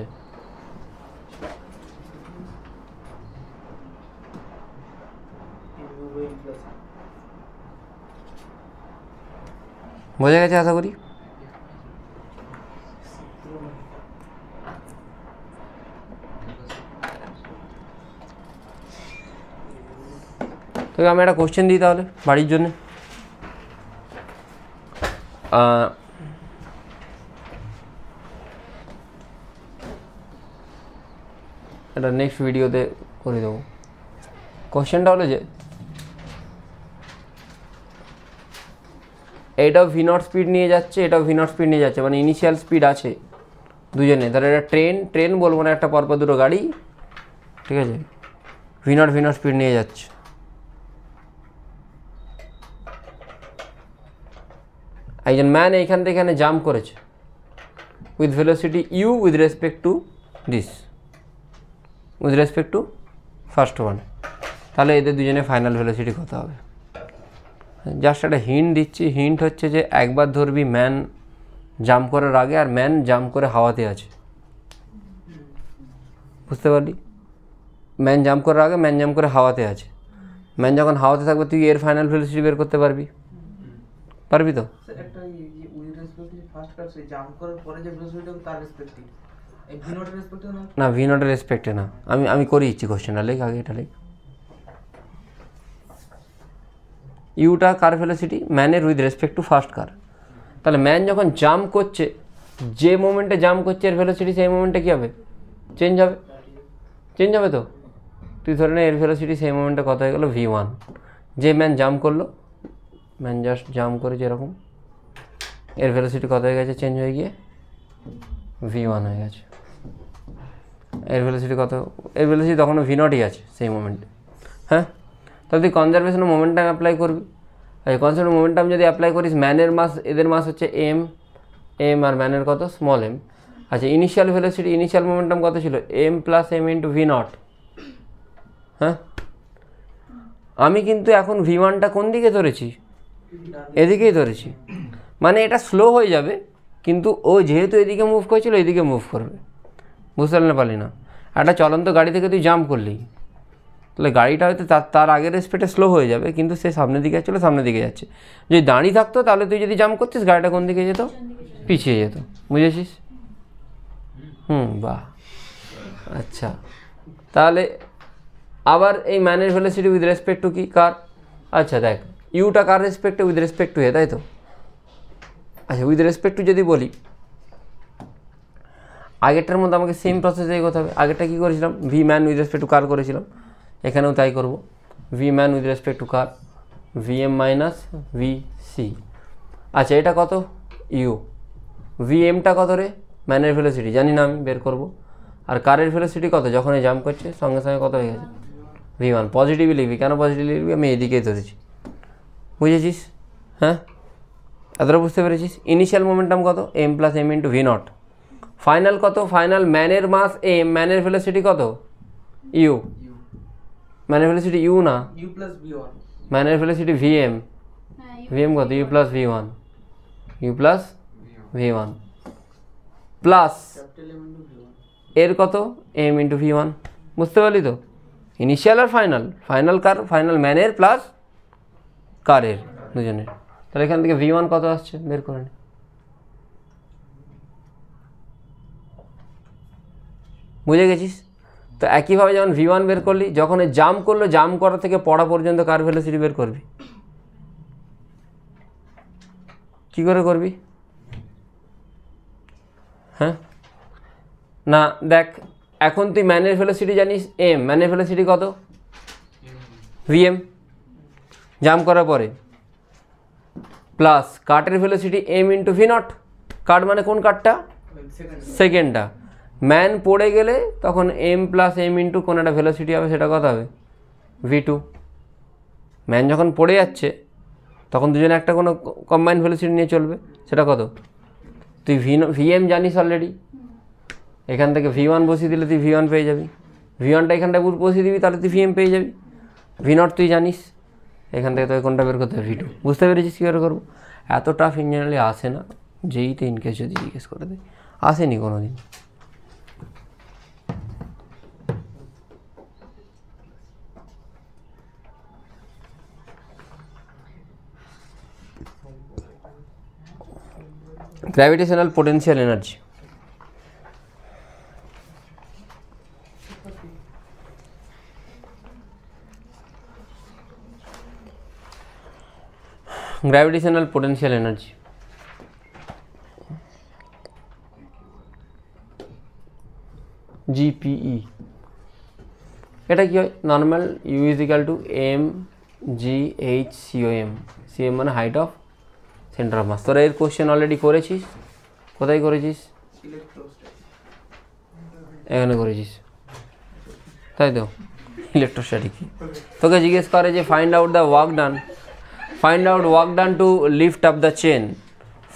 বোঝা গেছে আশা করি। তোকে আমি একটা কোশ্চেন দিই তাহলে বাড়ির জন্য। এটা নেক্সট ভিডিওতে করে দেবো। কোশ্চেনটা হলো যে এটাও ভি নট স্পিড নিয়ে যাচ্ছে, এটাও ভি নট স্পিড নিয়ে যাচ্ছে, মানে ইনিশিয়াল স্পিড আছে দুজনে। তাহলে এটা ট্রেন বলবো না, একটা পরপর দুটো গাড়ি, ঠিক আছে? ভি নট স্পিড নিয়ে যাচ্ছে। একজন ম্যান এইখান থেকে এখানে জাম্প করেছে with velocity U with respect to this, with respect to first one. তাহলে এদের দুজনে ফাইনাল ভেলোসিটি কত হবে? জাস্ট একটা হিন্ট দিচ্ছি। হিন্ট হচ্ছে যে একবার ধরবি ম্যান জাম্প করার আগে, আর ম্যান জাম্প করে হাওয়াতে আছে, বুঝতে পারলি? ম্যান জাম্প করার আগে, ম্যান জাম্প করে হাওয়াতে আছে। ম্যান যখন হাওয়াতে থাকবে তুই এর ফাইনাল ভেলোসিটি বের করতে পারবি তো? একটা with respect to first car say jump করার পরে যে ভেলোসিটি হবে তার রেসপেক্টিভ, এই ভি নটের রেসপেক্টিভ না, ভি নটের রেসপেক্টে না। আমি করে দিচ্ছি কোশ্চেনটা, লেখ আগে এটা লেখ। ইউটা কার ভেলোসিটি? ম্যানের উইথ রেসপেক্ট টু ফার্স্ট কার। তাহলে ম্যান যখন জাম্প করছে, যে মোমেন্টে জাম্প করছে এর ভেলোসিটি সেই মোমেন্টে কী হবে? চেঞ্জ হবে তো? তুই ধরে নে এর ভেলোসিটি সেই মোমেন্টে কত হয়ে গেলো? v1। যে ম্যান জাম্প করলো, ম্যান জাস্ট জাম্প করেছে এরকম, এর ভেলোসিটি কত হয়ে গেছে? চেঞ্জ হয়ে গিয়ে v1 হয়ে গেছে। এর ভেলোসিটি কত? এর ভেলোসিটি তখনও v0ই আছে সেই মোমেন্টে। হ্যাঁ, তাহলে তুই কনজারভেশন মোমেন্টাম অ্যাপ্লাই করবি। আর কনজারভেশন মোমেন্টাম যদি অ্যাপ্লাই করিস, ম্যানের মাস, এদের মাস হচ্ছে এম আর ম্যানের কত? Small M. আচ্ছা, ইনিশিয়াল ভেলোসিটি, ইনিশিয়াল মোমেন্টাম কত ছিল? M plus M into v0। হ্যাঁ, আমি কিন্তু এখন v1টা কোন দিকে ধরেছি? এদিকেই ধরেছি, মানে এটা স্লো হয়ে যাবে, কিন্তু ও যেহেতু এদিকে মুভ করেছিল এদিকে মুভ করবে। বুঝতে পারলি না? একটা চলন্ত গাড়ি থেকে তুই জাম্প করলি, তাহলে গাড়িটা হয়তো তার আগের স্পিডে স্লো হয়ে যাবে, কিন্তু সে সামনের দিকে যাচ্ছিলো, সামনের দিকে যাচ্ছে। যদি দাঁড়িয়ে থাকতো তাহলে তুই যদি জাম্প করতিস গাড়িটা কোন দিকে যেত? পিছিয়ে যেত। বুঝেছিস? বাহ, আচ্ছা। তাহলে আবার এই ম্যানের ভেলোসিটি উইথ রেসপেক্ট টু কি কার? আচ্ছা দেখ, ইউটা কার রেসপেক্টে? উইথ রেসপেক্ট টু এ, তাই তো? আচ্ছা, উইথ রেসপেক্ট টু যদি বলি, আগেরটার মধ্যে আমাকে সেম প্রসেসে এগোতে হবে। আগেরটা কী করেছিলাম? V man with respect to car করেছিলাম, এখানেও তাই করব। V man with respect to car, V M minus V C. আচ্ছা, এটা কত? ইউ। ভি এমটা কত রে? ম্যানের ভেলোসিটি জানি না, আমি বের করব। আর কারের ভেলোসিটি কত? যখন এই জাম্প করছে সঙ্গে সঙ্গে কত হয়ে গেছে? V one. পজিটিভই লিখবি। কেন পজিটিভলি লিখবি? আমি এদিকেই ধরেছি। বুঝেছিস? হ্যাঁ, এতটা বুঝতে পেরেছিস? ইনিশিয়াল মোমেন্টাম কত? M plus M into V naught. Final কত? ফাইনাল ম্যানের মাস এম, ম্যানের ভেলোসিটি কত? ইউ। ম্যানের ভেলোসিটি ইউ না, ইউ প্লাস ভি ওয়ান। ম্যানের velocity V M. V M কত? U plus V one. U plus V one plus এর কত? M into V one. বুঝতে পারলি তো? ইনিশিয়াল আর ফাইনাল। ফাইনাল কার? ফাইনাল ম্যানের প্লাস কারের, দুজনের। তাহলে এখান থেকে ভি ওয়ান কত আসছে বের করে নি। বুঝে গেছিস তো? একইভাবে যেমন ভি ওয়ান বের করলি, যখন জাম্প করলো, জাম্প করা থেকে পড়া পর্যন্ত কার ভেলোসিটি বের করবি? কী করে করবি? হ্যাঁ না, দেখ, এখন তুই ম্যানের ভেলোসিটি জানিস এম, ম্যানের ভেলোসিটি কত? ভি এম জাম্প করার পরে, প্লাস কাটের velocity M into V naught. Cut মানে কোন কাটটা? সেকেন্ডটা। ম্যান পড়ে গেলে তখন এম প্লাস এম ইন্টু কোন একটা ভেলোসিটি হবে, সেটা কত হবে? V two. ম্যান যখন পড়ে যাচ্ছে তখন দুজনে একটা কোনো কম্বাইন্ড ভেলোসিটি নিয়ে চলবে, সেটা কত? তুই ভি এম জানিস অলরেডি, এখান থেকে ভি ওয়ান বসিয়ে দিলে তুই ভি ওয়ান পেয়ে যাবি। ভি ওয়ানটা এখানটায় বসিয়ে দিবি, তাহলে তুই ভি এম পেয়ে যাবি। ভি নট তুই জানিস, এখান থেকে তোকে কোনটা বের করতে হবে? V two. বুঝতে পেরেছিস কী করে করবো? এত টাফ ইঞ্জিনিয়ারলি আসে না, যেই তো ইনকেস যদি জিজ্ঞেস করে দেয়, আসেনি কোনো দিন। Gravitational potential energy. Gravitational potential energy GPE. এটা কি হয়? Normal U is equal to M G H COM. CM মানে height of centre of mass. তোরা এর কোশ্চেন অলরেডি করেছিস। কোথায় করেছিস? এখানে করেছিস, তাই তো? ইলেকট্রোস্ট্যাটিক। তোকে জিজ্ঞেস করে যে find out the work done, find out work done to lift up the chain,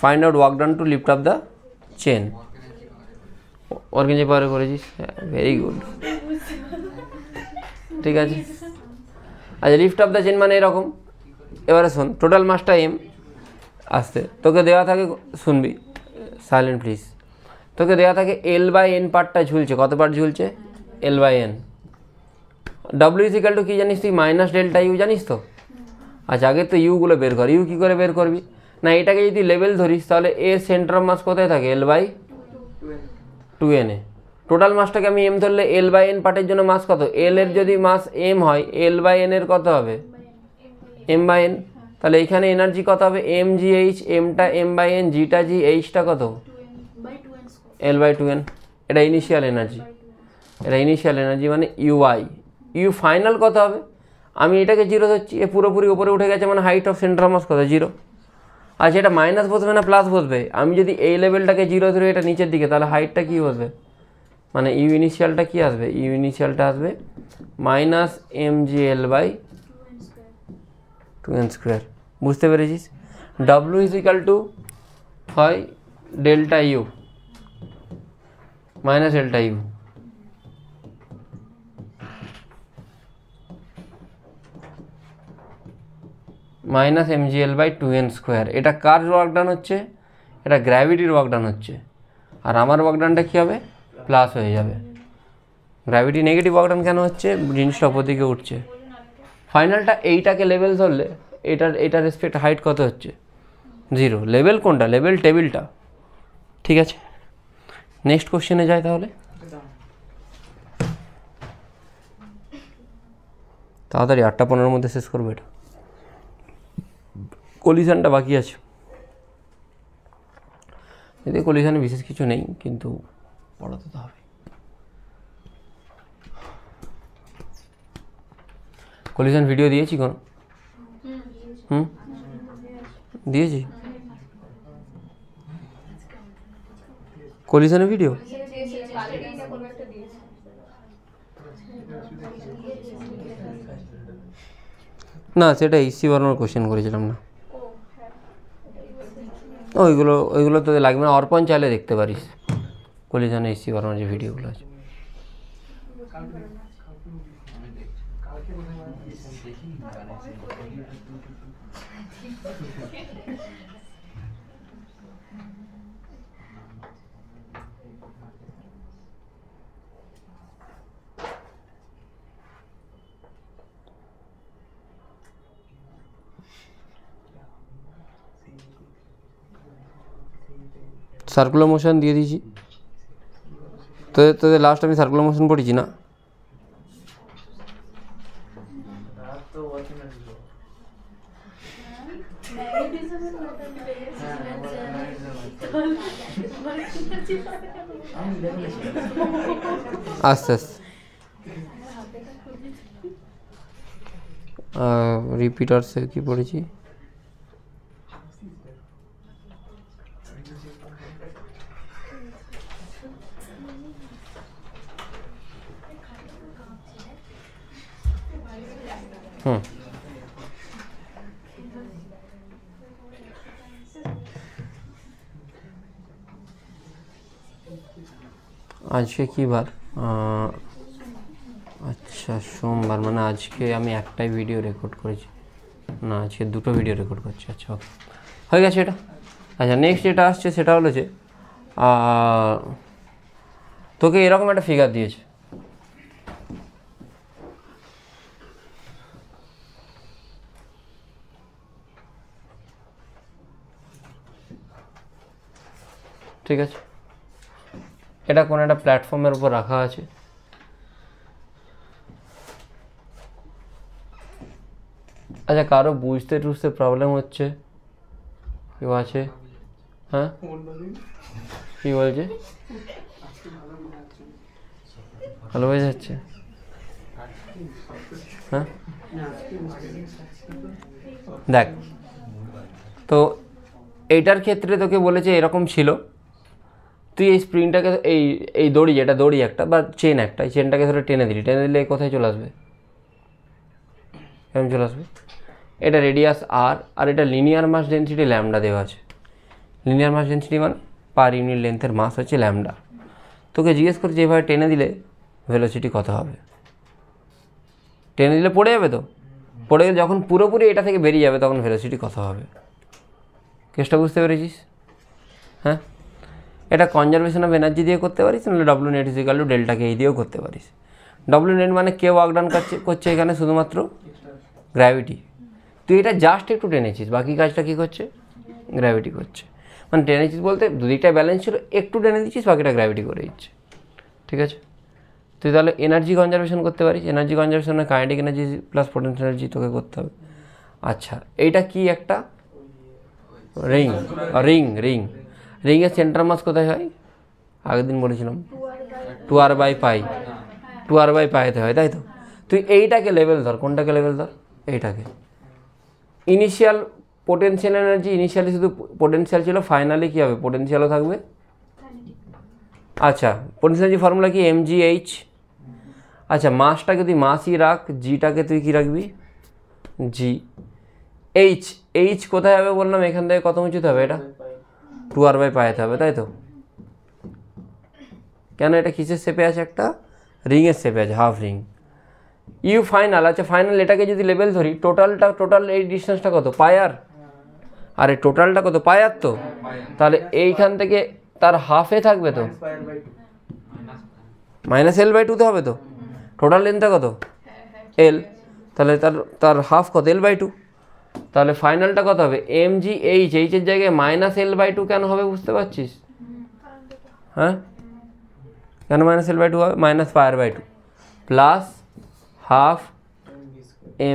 find out work done to lift up the chain. Work energy পাওয়ারে করেছিস, ভেরি গুড, ঠিক আছে। আচ্ছা, লিফট আপ দ্য চেন মানে এরকম। এবারে শোন, total মাসটা এম আসতে, তোকে দেওয়া থাকে, শুনবি সাইলেন্ট প্লিজ, তোকে দেওয়া থাকে এল বাই এন পার্টটা ঝুলছে। কত পার্ট ঝুলছে? L by N. W is equal to কী জানিস তুই? মাইনাস ডেল্টা ইউ জানিস তো? আচ্ছা, আগে তো ইউগুলো বের কর। ইউ কী করে বের করবি? না, এটাকে যদি লেভেল ধরিস তাহলে এর সেন্টার অফ মাস কোথায় থাকে? L by two N A. Total মাসটাকে আমি এম ধরলে এল বাই এন পার্টের জন্য মাস কত? এল এর যদি মাস এম হয়, এল বাই এন এর কত হবে? M by N. তাহলে এখানে এনার্জি কত হবে? এম জি এইচ, এমটা এম বাই এন, জিটা জি, এইচটা কত? L by two N. এটা ইনিশিয়াল এনার্জি, এটা ইনিশিয়াল এনার্জি মানে ইউআই। ইউ ফাইনাল কত হবে? আমি এটাকে জিরো ধরছি, এ পুরোপুরি উপরে উঠে গেছে, মানে height of centre of mass কত? জিরো। আচ্ছা, এটা মাইনাস বসবে না প্লাস বসবে? আমি যদি এই লেভেলটাকে জিরো ধরে এটা নিচের দিকে, তাহলে হাইটটা কী বসবে? মানে ইউ ইনিশিয়ালটা কী আসবে? ইউ ইনিশিয়ালটা আসবে minus M G L by two N square. বুঝতে পেরেছিস? ডাব্লিউ ইজ ইকাল টু হয় delta U minus delta U. মাইনাস mgl/2n²। এটা কার ওয়ার্ক ডান হচ্ছে? এটা গ্র্যাভিটির ওয়ার্ক ডান হচ্ছে। আর আমার ওয়ার্ক ডানটা কী হবে? প্লাস হয়ে যাবে। গ্র্যাভিটি নেগেটিভ ওয়ার্ক ডান কেন হচ্ছে? জিনিসটা ওপর দিকে উঠছে। ফাইনালটা এইটাকে লেভেল ধরলে এটার রেসপেক্ট হাইট কত হচ্ছে? 0। লেভেল কোনটা? লেভেল টেবিলটা। ঠিক আছে, নেক্সট কোশ্চেনে যাই তাহলে। তাড়াতাড়ি 8:15 মধ্যে শেষ করবো এটা। কলিশনটা বাকি আছে। এতে কলিশনে বিশেষ কিছু নেই, কিন্তু পড়াতে তো হবে। কলিশন ভিডিও দিয়েছি কোনো? দিয়েছি কলিশনের ভিডিও? না, সেটা ইসি বর্মার কোশ্চেন করেছিলাম না। ওইগুলো তো লাগবে না, অর্পণ চাইলে দেখতে পারিস কলিশনে ইসি বর্মার যে ভিডিওগুলো আছে। সার্কুলার মোশন দিয়ে দিয়েছি তোদের লাস্ট আমি সার্কুলার মোশন পড়েছি না? আস্তে আস্তে রিপিটার্সে কি পড়েছি? আজকে কি বার? আচ্ছা, সোমবার, মানে আজকে আমি একটাই ভিডিও রেকর্ড করেছি না, আজকে 2টো ভিডিও রেকর্ড করছি। আচ্ছা, ওকে, হয়ে গেছে এটা। আচ্ছা, নেক্সট যেটা আসছে সেটা হলো যে তোকে এরকম একটা ফিগার দিয়েছে, ঠিক আছে? এটা কোনো একটা প্ল্যাটফর্মের উপর রাখা আছে। আচ্ছা, কারো বুঝতে প্রবলেম হচ্ছে? কেউ আছে? হ্যাঁ, কি বলছে? ভালো বোঝা যাচ্ছে? হ্যাঁ, দেখ, তো এইটার ক্ষেত্রে তোকে বলেছে এরকম ছিল, তুই এই স্প্রিংটাকে এই দড়ি, যেটা দড়ি একটা বা চেন একটা, এই চেনটাকে ধরে টেনে দিলে কোথায় চলে আসবে? এরকম চলে আসবে। এটা রেডিয়াস আর এটা লিনিয়ার মাস ডেনসিটি ল্যামডা দেওয়া আছে। লিনিয়ার মাস ডেনসিটি মানে পার ইউনিট লেন্থের মাস হচ্ছে ল্যামডা। তোকে জিজ্ঞেস করছে এভাবে টেনে দিলে ভেলোসিটি কত হবে? টেনে দিলে পড়ে যাবে, তো পড়ে গেলে যখন পুরোপুরি এটা থেকে বেরিয়ে যাবে তখন ভেলোসিটি কত হবে? কেসটা বুঝতে পেরেছিস? হ্যাঁ, এটা কনজারভেশন অফ এনার্জি দিয়ে করতে পারিস, নাহলে W net equal to delta K দিয়েও করতে পারিস। ডব্লিউ নেট মানে কে ওয়ার্ক ডান করছে এখানে? শুধুমাত্র গ্র্যাভিটি। তুই এটা জাস্ট একটু টেনেছিস, বাকি কাজটা কী করছে? গ্র্যাভিটি করছে। মানে টেনেছিস বলতে দুদিকটাই ব্যালেন্স ছিল, একটু টেনে দিচ্ছিস, বাকিটা গ্র্যাভিটি করে দিচ্ছে। ঠিক আছে, তুই তাহলে এনার্জি কনজারভেশন করতে পারিস। Energy conservation kinetic energy plus potential energy তোকে করতে হবে। আচ্ছা, এইটা কি একটা রিং? রিংয়ের সেন্টার মাস কোথায় হয়? আগের দিন বলেছিলাম 2r/π। 2r/πতে হয়, তাই তো? তুই এইটাকে লেভেল ধর। কোনটাকে লেভেল ধর? এইটাকে। ইনিশিয়াল পোটেনশিয়াল এনার্জি, ইনিশিয়ালি শুধু পোটেনশিয়াল ছিল, ফাইনালি কী হবে? পোটেনশিয়ালও থাকবে। আচ্ছা, পোটেনশিয়াল এনার্জি ফর্মুলা কি? mgh। আচ্ছা, মাসটাকে তুই মাসই রাখ, জিটাকে তুই কী রাখবি? জি। এইচ কোথায় হবে বললাম? এখান থেকে কত উঁচুতে হবে? এটা 2r/πতে হবে, তাই তো? কেন? এটা কিসের শেপে আছে? একটা রিংয়ের শেপে আছে, হাফ রিং। ইউ ফাইনাল, আচ্ছা ফাইনাল এটাকে যদি লেভেল ধরি, টোটাল এই ডিস্টেন্সটা কত পাই আর, আর এই টোটালটা কত পাই আর, তো তাহলে এইখান থেকে তার হাফে থাকবে তো -L/2 হবে তো, টোটাল লেন্থটা কত L, তাহলে তার হাফ কত L/2, তাহলে ফাইনালটা কত হবে mgh, এইচের জায়গায় -L/2 কেন হবে বুঝতে পারছিস? হ্যাঁ কেন -L/2 হবে? -πr/2 plus half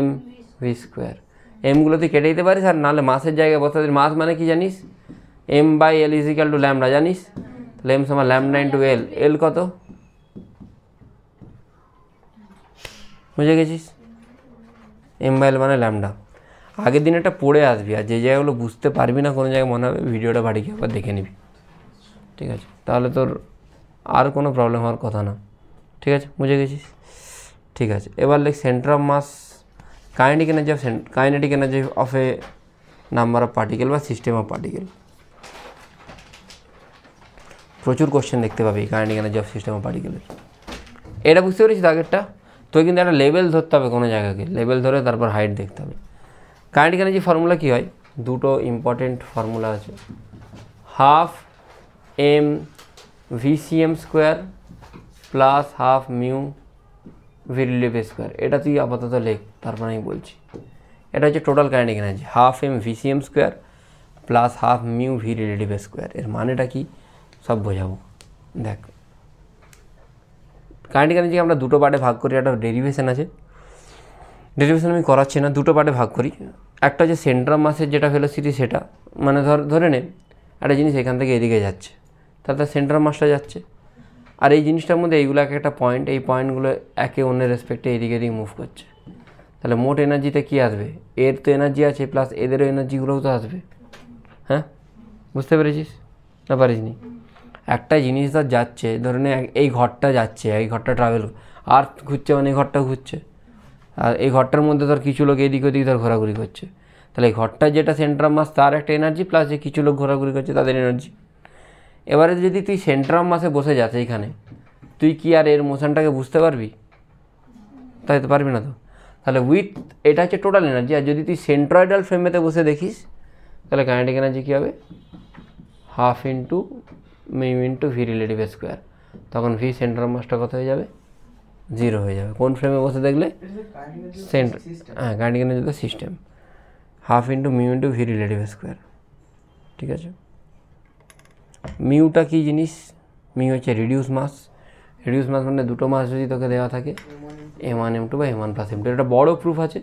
mv²। এমগুলো তুই কেটে দিতে পারিস, আর নাহলে মাসের জায়গায় বসাতে, মাস মানে কি জানিস, m/l = ল্যামডা জানিস, তাহলে m সমান ল্যামডা ইন্টু l, l কত বুঝে গেছিস, m/l মানে ল্যামডা। আগের দিন এটা পড়ে আসবি, আর যে জায়গাগুলো বুঝতে পারবি না কোনো জায়গায় মনে হবে ভিডিওটা বাড়ি গিয়ে একবার দেখে নিবি, ঠিক আছে? তাহলে তোর আর কোনো প্রবলেম হওয়ার কথা না, ঠিক আছে? বুঝে গেছিস? ঠিক আছে, এবার লেখ centre of mass, kinetic energy of a number of particle বা সিস্টেম অফ পার্টিকেল। প্রচুর কোশ্চেন দেখতে পাবি kinetic energy of system of পার্টিকেলের। এটা বুঝতে পেরেছিস আগেরটা? তোকে কিন্তু একটা লেভেল ধরতে হবে কোনো জায়গাকে, লেভেল ধরে তারপর হাইট দেখতে হবে। কাইনেটিক এনার্জি ফর্মুলা কী হয়? দুটো ইম্পর্টেন্ট ফর্মুলা আছে, half m vcm² plus half mu v/2। এটা তুই আপাতত লেখ, তারপর আমি বলছি। এটা হচ্ছে total kinetic energy, half m vcm² plus half mu v/2। এর মানেটা কি সব বোঝাবো। দেখ, কাইনেটিক এনার্জি আমরা দুটো পার্টে ভাগ করি, একটা ডেরিভেশন আছে, ডেরিভেশন আমি করাচ্ছি না, দুটো পার্টে ভাগ করি। একটা হচ্ছে সেন্টার অফ মাসের যেটা ভেলোসিটি, সেটা মানে ধরে নে একটা জিনিস এখান থেকে এদিকে যাচ্ছে, তার সেন্টার অফ মাসটা যাচ্ছে, আর এই জিনিসটার মধ্যে এইগুলো একটা পয়েন্ট, এই পয়েন্টগুলো একে অন্যের রেসপেক্টে এদিকে মুভ করছে, তাহলে মোট এনার্জিতে কী আসবে? এর তো এনার্জি আছে প্লাস এদেরও এনার্জিগুলোও তো আসবে। হ্যাঁ বুঝতে পেরেছিস না পারিসনি? একটা জিনিস ধর যাচ্ছে, ধরে নে এই ঘরটা যাচ্ছে, এই ঘরটা ট্রাভেল, আর ঘুরছে মানে এই ঘরটা ঘুরছে, আর এই ঘরটার মধ্যে ধর কিছু লোক এদিক ওদিক ধর ঘোরাঘুরি করছে, তাহলে এই ঘরটার যেটা সেন্টার অফ মাস তার একটা এনার্জি প্লাস যে কিছু লোক ঘোরাঘুরি করছে তাদের এনার্জি। এবারে যদি তুই সেন্টার অফ মাসে বসে যাস এইখানে, তুই কি আর এর মোশনটাকে বুঝতে পারবি? তাই তো পারবি না তো। তাহলে এটা হচ্ছে টোটাল এনার্জি, আর যদি তুই সেন্ট্রয়েডাল ফ্রেমেতে বসে দেখিস তাহলে কাইনেটিক এনার্জি কী হবে? Half into mu into v/2। তখন v সেন্টার অফ মাসটা কত হয়ে যাবে? 0 হয়ে যাবে। কোন ফ্রেমে বসে দেখলে? হ্যাঁ, kinetic energy the system, half into mu into v/2। ঠিক আছে, মিউটা কী জিনিস? মিউ হচ্ছে রিডিউস মাস। রিডিউস মাস মানে দুটো মাস যদি তোকে দেওয়া থাকে, m1 m2 বা m1 + m2। এটা বড় প্রুফ আছে,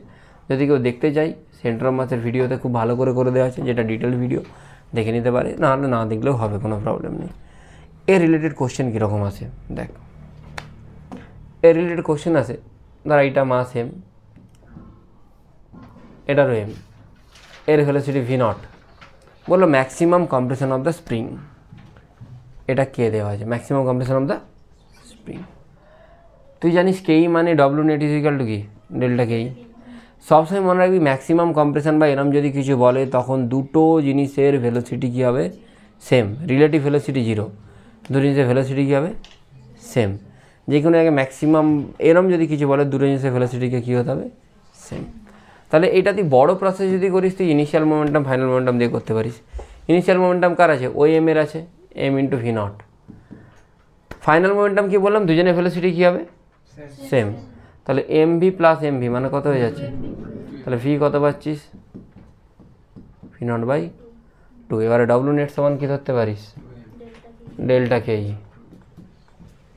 যদি কেউ দেখতে চাই সেন্টার অফ মাসের ভিডিওতে খুব ভালো করে দেওয়া আছে, যেটা ডিটেল ভিডিও, দেখে নিতে পারে, নাহলে না দেখলেও হবে, কোনো প্রবলেম নেই। এর রিলেটেড কোশ্চেন কীরকম আসে দেখ, এর রিলেটেড কোশ্চেন আসে, ধর এইটা মাস m, এটারও m, এর ভেলোসিটি v0, বললো maximum compression of the spring. এটা কে দেওয়া আছে? Maximum compression of the spring. তুই জানিস কেই মানে ডব্লিউ নেট = কি? ডেল্টা কেই। সবসময় মনে রাখবি ম্যাক্সিমাম কম্প্রেশন বা এরম যদি কিছু বলে তখন দুটো জিনিসের ভেলোসিটি কী হবে? সেম। রিলেটিভ ভেলোসিটি 0, দুটো জিনিসের ভেলোসিটি কী হবে? সেম। যে কোনো জায়গায় ম্যাক্সিমাম এরম যদি কিছু বলে, দুটো জিনিসের ভেলোসিটিকে কী হতে হবে? সেম। তাহলে এটা তুই বড় প্রসেস যদি করিস, তুই ইনিশিয়াল মোমেন্টাম ফাইনাল মোমেন্টাম দিয়ে করতে পারিস। ইনিশিয়াল মোমেন্টাম কার আছে? ওই m এর আছে, m × v0। ফাইনাল মোমেন্টাম কী বললাম? দুজনের ভেলোসিটি কী হবে? সেম। তাহলে mv + mv মানে কত হয়ে যাচ্ছে? তাহলে v কত পাচ্ছিস? v0/2। এবারে ডব্লিউ নেট সমান কী ধরতে পারিস? ডেল্টা কেই।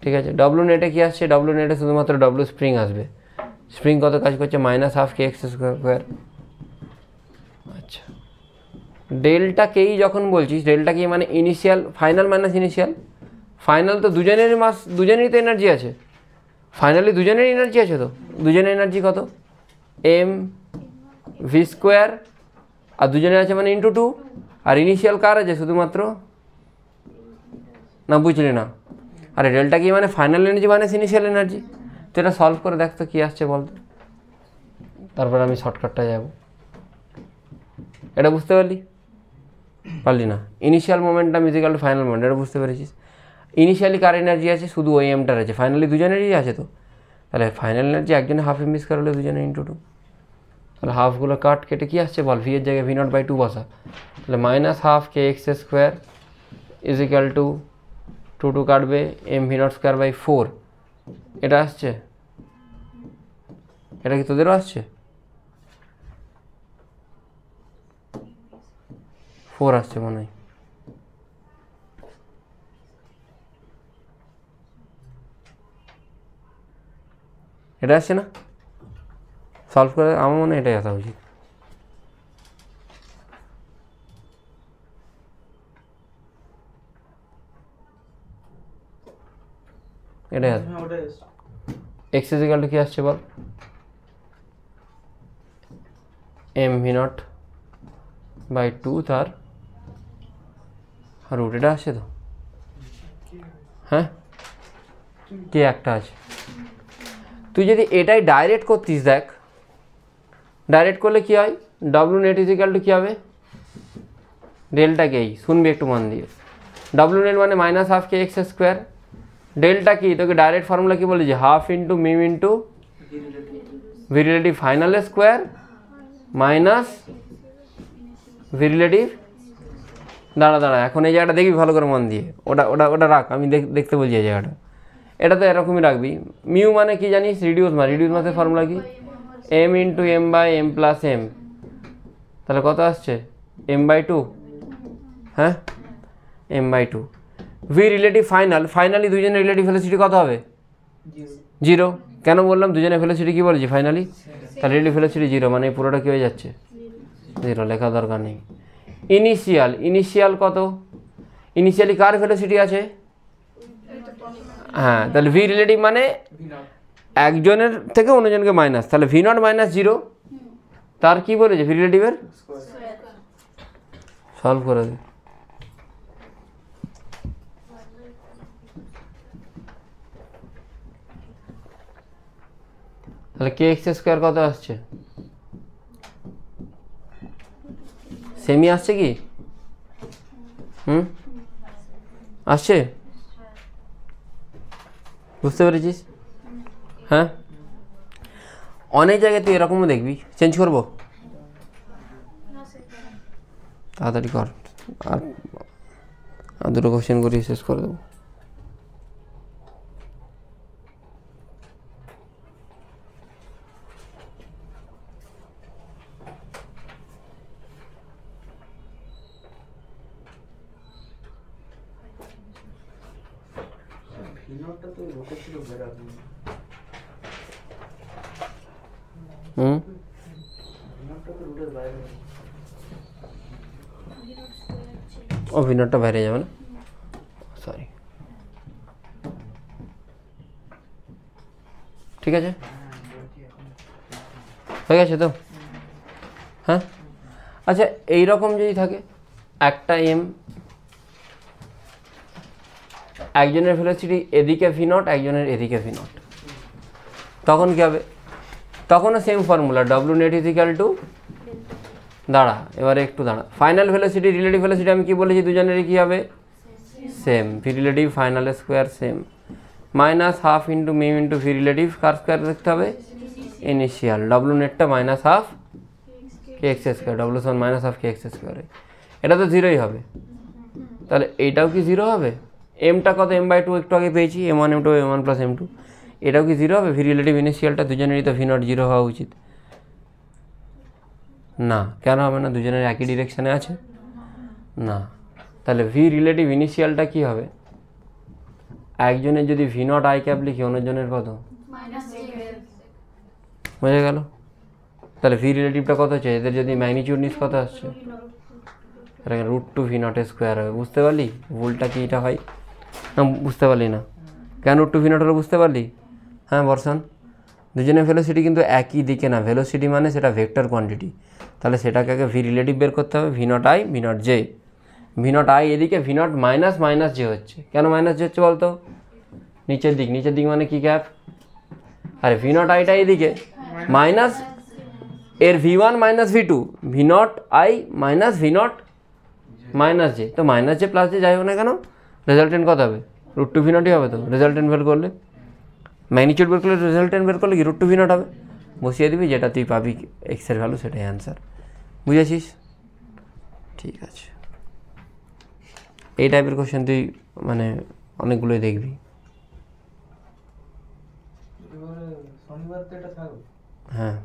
ঠিক আছে, ডব্লিউ নেটে কী আসছে? ডব্লিউ নেটে শুধুমাত্র ডব্লিউ স্প্রিং আসবে। স্প্রিং কত কাজ করছে? -12 kx²। আচ্ছা, ডেল্টা কেই যখন বলছিস, ডেল্টা কেই মানে initial, final minus initial. Final তো দুজনেরই মাস, দুজনেরই তো এনার্জি আছে, ফাইনালি দুজনেরই এনার্জি আছে, তো দুজনের এনার্জি কত? mv², আর দুজনের আছে মানে × 2। আর ইনিশিয়াল কার আছে? শুধুমাত্র, না বুঝলি না? আরে ডেল্টা কি মানে final energy minus initial energy. তো এটা সলভ করে দেখ তো কী আসছে বলতো, তারপর আমি শর্টকাটটা যাব। এটা বুঝতে পারলি না? ইনিশিয়াল মোমেন্টাম = ফাইনাল মোমেন্ট, এটা বুঝতে পেরেছিস? ইনিশিয়ালি কার এনার্জি আছে? শুধু ওই এমটার আছে, ফাইনালি দুজনেরই আছে। তো তাহলে ফাইনাল এনার্জি একজনে হাফ এম স্কোয়ার হলে দুজনে ইন্টু টু, তাহলে হাফগুলো কাট কেটে কী আসছে বল, ভি এর জায়গায় ভি নট বাই টু বসা, তাহলে minus half K x square is equal to two two কাটবে M V naught square by 4, এটা আসছে, এটা কি তোদেরও আসছে? 4 আসছে মনে হয়। এটা আসছে না? সলভ করে আমার মনে হয় এটাই আসা উচিত। এটাই আসবে। হ্যাঁ ওটাই আসছে। এক্স ইজ ইকাল টু কি আসছে বল, এম ভি নট বাই 2 তার রুট, এটা আসছে তো? হ্যাঁ, কে একটা আছে। তুই যদি এটাই ডাইরেক্ট করতিস, দেখ ডাইরেক্ট করলে কি হয়, W net is equal to কী হবে, ডেল্টা কেই, শুনবি একটু মন দিয়ে, ডব্লু নেট মানে মাইনাস হাফ কে এক্স স্কোয়ার, ডেল্টা কি তোকে ডাইরেক্ট ফর্মুলা কি বলেছি, half into mu into V relative final square minus V relative, দাঁড়া এখন এই জায়গাটা দেখবি ভালো করে মন দিয়ে, ওটা ওটা ওটা রাখ, আমি দেখতে বলছি এই জায়গাটা, এটা তো এরকমই রাখবি। মিউ মানে কি জানিস, রিডিউস মাসের ফর্মুলা কি, M into M by M plus M, তাহলে কত আসছে এম বাই 2, হ্যাঁ M by 2, V relative finally দুজনের রিলেটিভ ভেলোসিটি কত হবে, 0, কেন বললাম দুজনের ভেলোসিটি কী বলেছি ফাইনালি, তাহলে রিলেটিভ ভেলোসিটি 0, মানে পুরোটা কী হয়ে যাচ্ছে 0, লেখা দরকার নেই। ইনিশিয়াল কত, ইনিশিয়ালি কার ভেলোসিটি আছে, হ্যাঁ তাহলে ভি রিলেটিভ মানে একজনের থেকে অন্যজনকে মাইনাস, তাহলে ভি নট মাইনাস 0, তার কি বলেছে ভি রিলেটিভের, সলভ করে দে। তাহলে কে এক্স স্কোয়ার কত আসছে, সেমি আসছে কি, আসছে, বুঝতে পেরেছিস? হ্যাঁ, অনেক জায়গায় তুই এরকমও দেখবি, চেঞ্জ করবো, তাড়াতাড়ি কর, আর দুটো কোশ্চেন করি শেষ করে দেবো। ভিনটটা তো রোটে ছিল বের হবে, ভিনটটা তো রুটের বাইরে, ও ভিনটটা বাইরে যাবে না, সরি, ঠিক আছে হয়ে গেছে তো, হ্যাঁ আচ্ছা এইরকম যদি থাকে একটা এম, একজনের ভেলোসিটি এদিকে ভি নট, একজনের এদিকে ভি নট, তখন কী হবে, তখনও same formula, W net is equal two, দাঁড়া এবারে একটু দাঁড়া, ফাইনাল ভেলোসিটি রিলেটিভ ভেলোসিটি আমি কি বলেছি দুজনেরই কী হবে same, v relative final square same, minus half into mu into V relative কার স্কোয়ার দেখতে হবে ইনিশিয়াল, ডব্লু নেটটা মাইনাস হাফ কে এক্স স্কোয়ার, ডব্লু সমান মাইনাস হাফ কে এক্স স্কোয়ারে, এটা তো 0ই হবে, তাহলে এইটাও কি 0 হবে, এমটা কত এম বাই 2 একটু আগে পেয়েছি, m1 m2 m1 plus m2, এটাও কি 0 হবে, ভি রিলেটিভ ইনিশিয়ালটা দুজনেরই তো ভি নট 0 হওয়া উচিত, না কেন হবে না, দুজনের একই ডিরেকশানে আছে না, তাহলে ভি রিলেটিভ ইনিশিয়ালটা কি হবে, একজনের যদি ভি নট আই ক্যাপ লিখি অন্যজনের কত, বোঝা গেল, তাহলে ভি রিলেটিভটা কত হচ্ছে, এদের যদি ম্যাগনিটিউড নিস কত আসছে, √2 ভি নট স্কোয়ার হবে, বুঝতে পারলি ভুলটা কি এটা হয় না, বুঝতে পারলি না কেন √2 ভি নট হলো, বুঝতে পারলি, হ্যাঁ বর্ষণ, দুজনের ভেলোসিটি কিন্তু একই দিকে না, ভেলোসিটি মানে সেটা ভেক্টর কোয়ান্টিটি, তাহলে সেটাকে আগে ভি রিলেটিভ বের করতে হবে, v naught i v naught j, v naught i এদিকে v naught minus minus j হচ্ছে, কেন মাইনাস জে হচ্ছে বলতো, নিচের দিক মানে কি গ্যাপ, আরে ভি নট আইটা এদিকে মাইনাস এর V1 minus ভি2, V naught I minus V naught minus J, তো মাইনাস জে প্লাস জে যাই হোক না কেন রেজাল্টেন্ট কত হবে, √2 ভি নটই হবে তো রেজাল্টেন্ট বের করলে, ম্যাগনিটিউড বের করলে রেজাল্টেন্ট বের করলে কি √2 v0 হবে, বসিয়ে দিবি, যেটা তুই পাবি এক্সের ভ্যালু সেটাই অ্যান্সার। বুঝেছিস? ঠিক আছে, এই টাইপের কোশ্চেন তুই মানে অনেকগুলোই দেখবি। এবারে শনিবার তো এটা থাকবে, হ্যাঁ।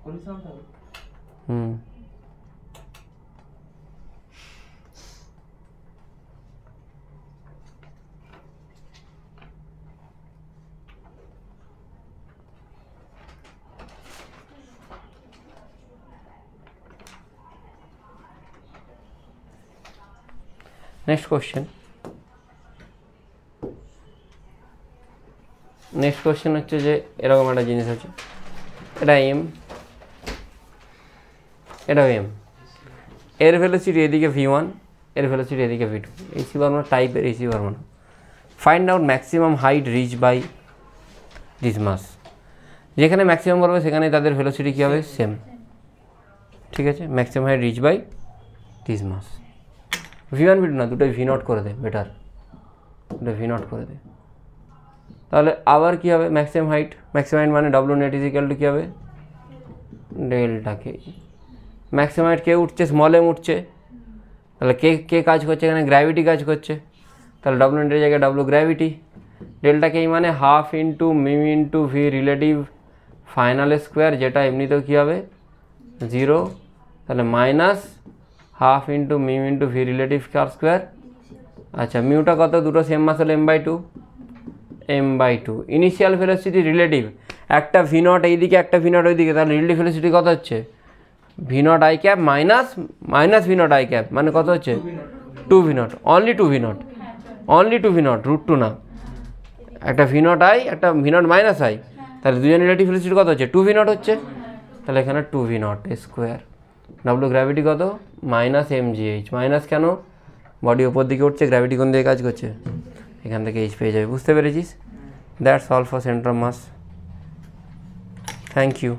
কন্ডিশন থাকবে। হুম। নেক্সট কোশ্চেন হচ্ছে যে এরকম একটা জিনিস আছে, এটা এম, এটাও এম, এর ভেলোসিটি এদিকে v1, এর ভেলোসিটি এদিকে v2, এসি বর্মা টাইপের এসি বর্মা। Find out maximum height reach by this mass. যেখানে ম্যাক্সিমাম বলবে সেখানে তাদের ভেলোসিটি কী হবে, সেম। ঠিক আছে, maximum height reach by this mass. v1 v2 না, দুটোই v0 করে দে, বেটার, দুটো v0 করে দে। তাহলে আবার কী হবে, ম্যাক্সিমাম হাইট মানে ডব্লিউ নেট ইজিক্যাল টু কী হবে, ডেল্টা কে। ম্যাক্সিমাম হাইট কে উঠছে, স্মল এম উঠছে, তাহলে কে কাজ করছে এখানে, গ্র্যাভিটি কাজ করছে, তাহলে ডব্লিউ নেটের জায়গায় ডব্লিউ গ্র্যাভিটি। ডেল্টা কে মানে half into mu into V relative final square, যেটা এমনিতেও কী হবে 0, তাহলে minus half into mu into V relative কার স্কোয়ার। আচ্ছা, মিউটা কত, দুটো সেম মাস হলে m/2। ইনিশিয়াল ভেলোসিটি রিলেটিভ, একটা v0 এইদিকে একটা v0 ওইদিকে, তাহলে রিলেটিভ ভেলোসিটি কত হচ্ছে, v0 i cap minus v0 i cap, মানে কত হচ্ছে 2v0, অনলি 2v0, √2 না। একটা v0 i, একটা v0 মাইনাস i, তাহলে দুজন রিলেটিভ ভেলোসিটি কত হচ্ছে 2v0 হচ্ছে, তাহলে এখানে 2v0 স্কোয়ার। ডব্লিউ গ্র্যাভিটি কত, -mgh, মাইনাস কেন, বডি ওপর দিকে উঠছে, গ্র্যাভিটি কোন দিকে কাজ করছে, এখান থেকে h পেয়ে যাবে। বুঝতে পেরেছিস? That's all for centre of mass. Thank you.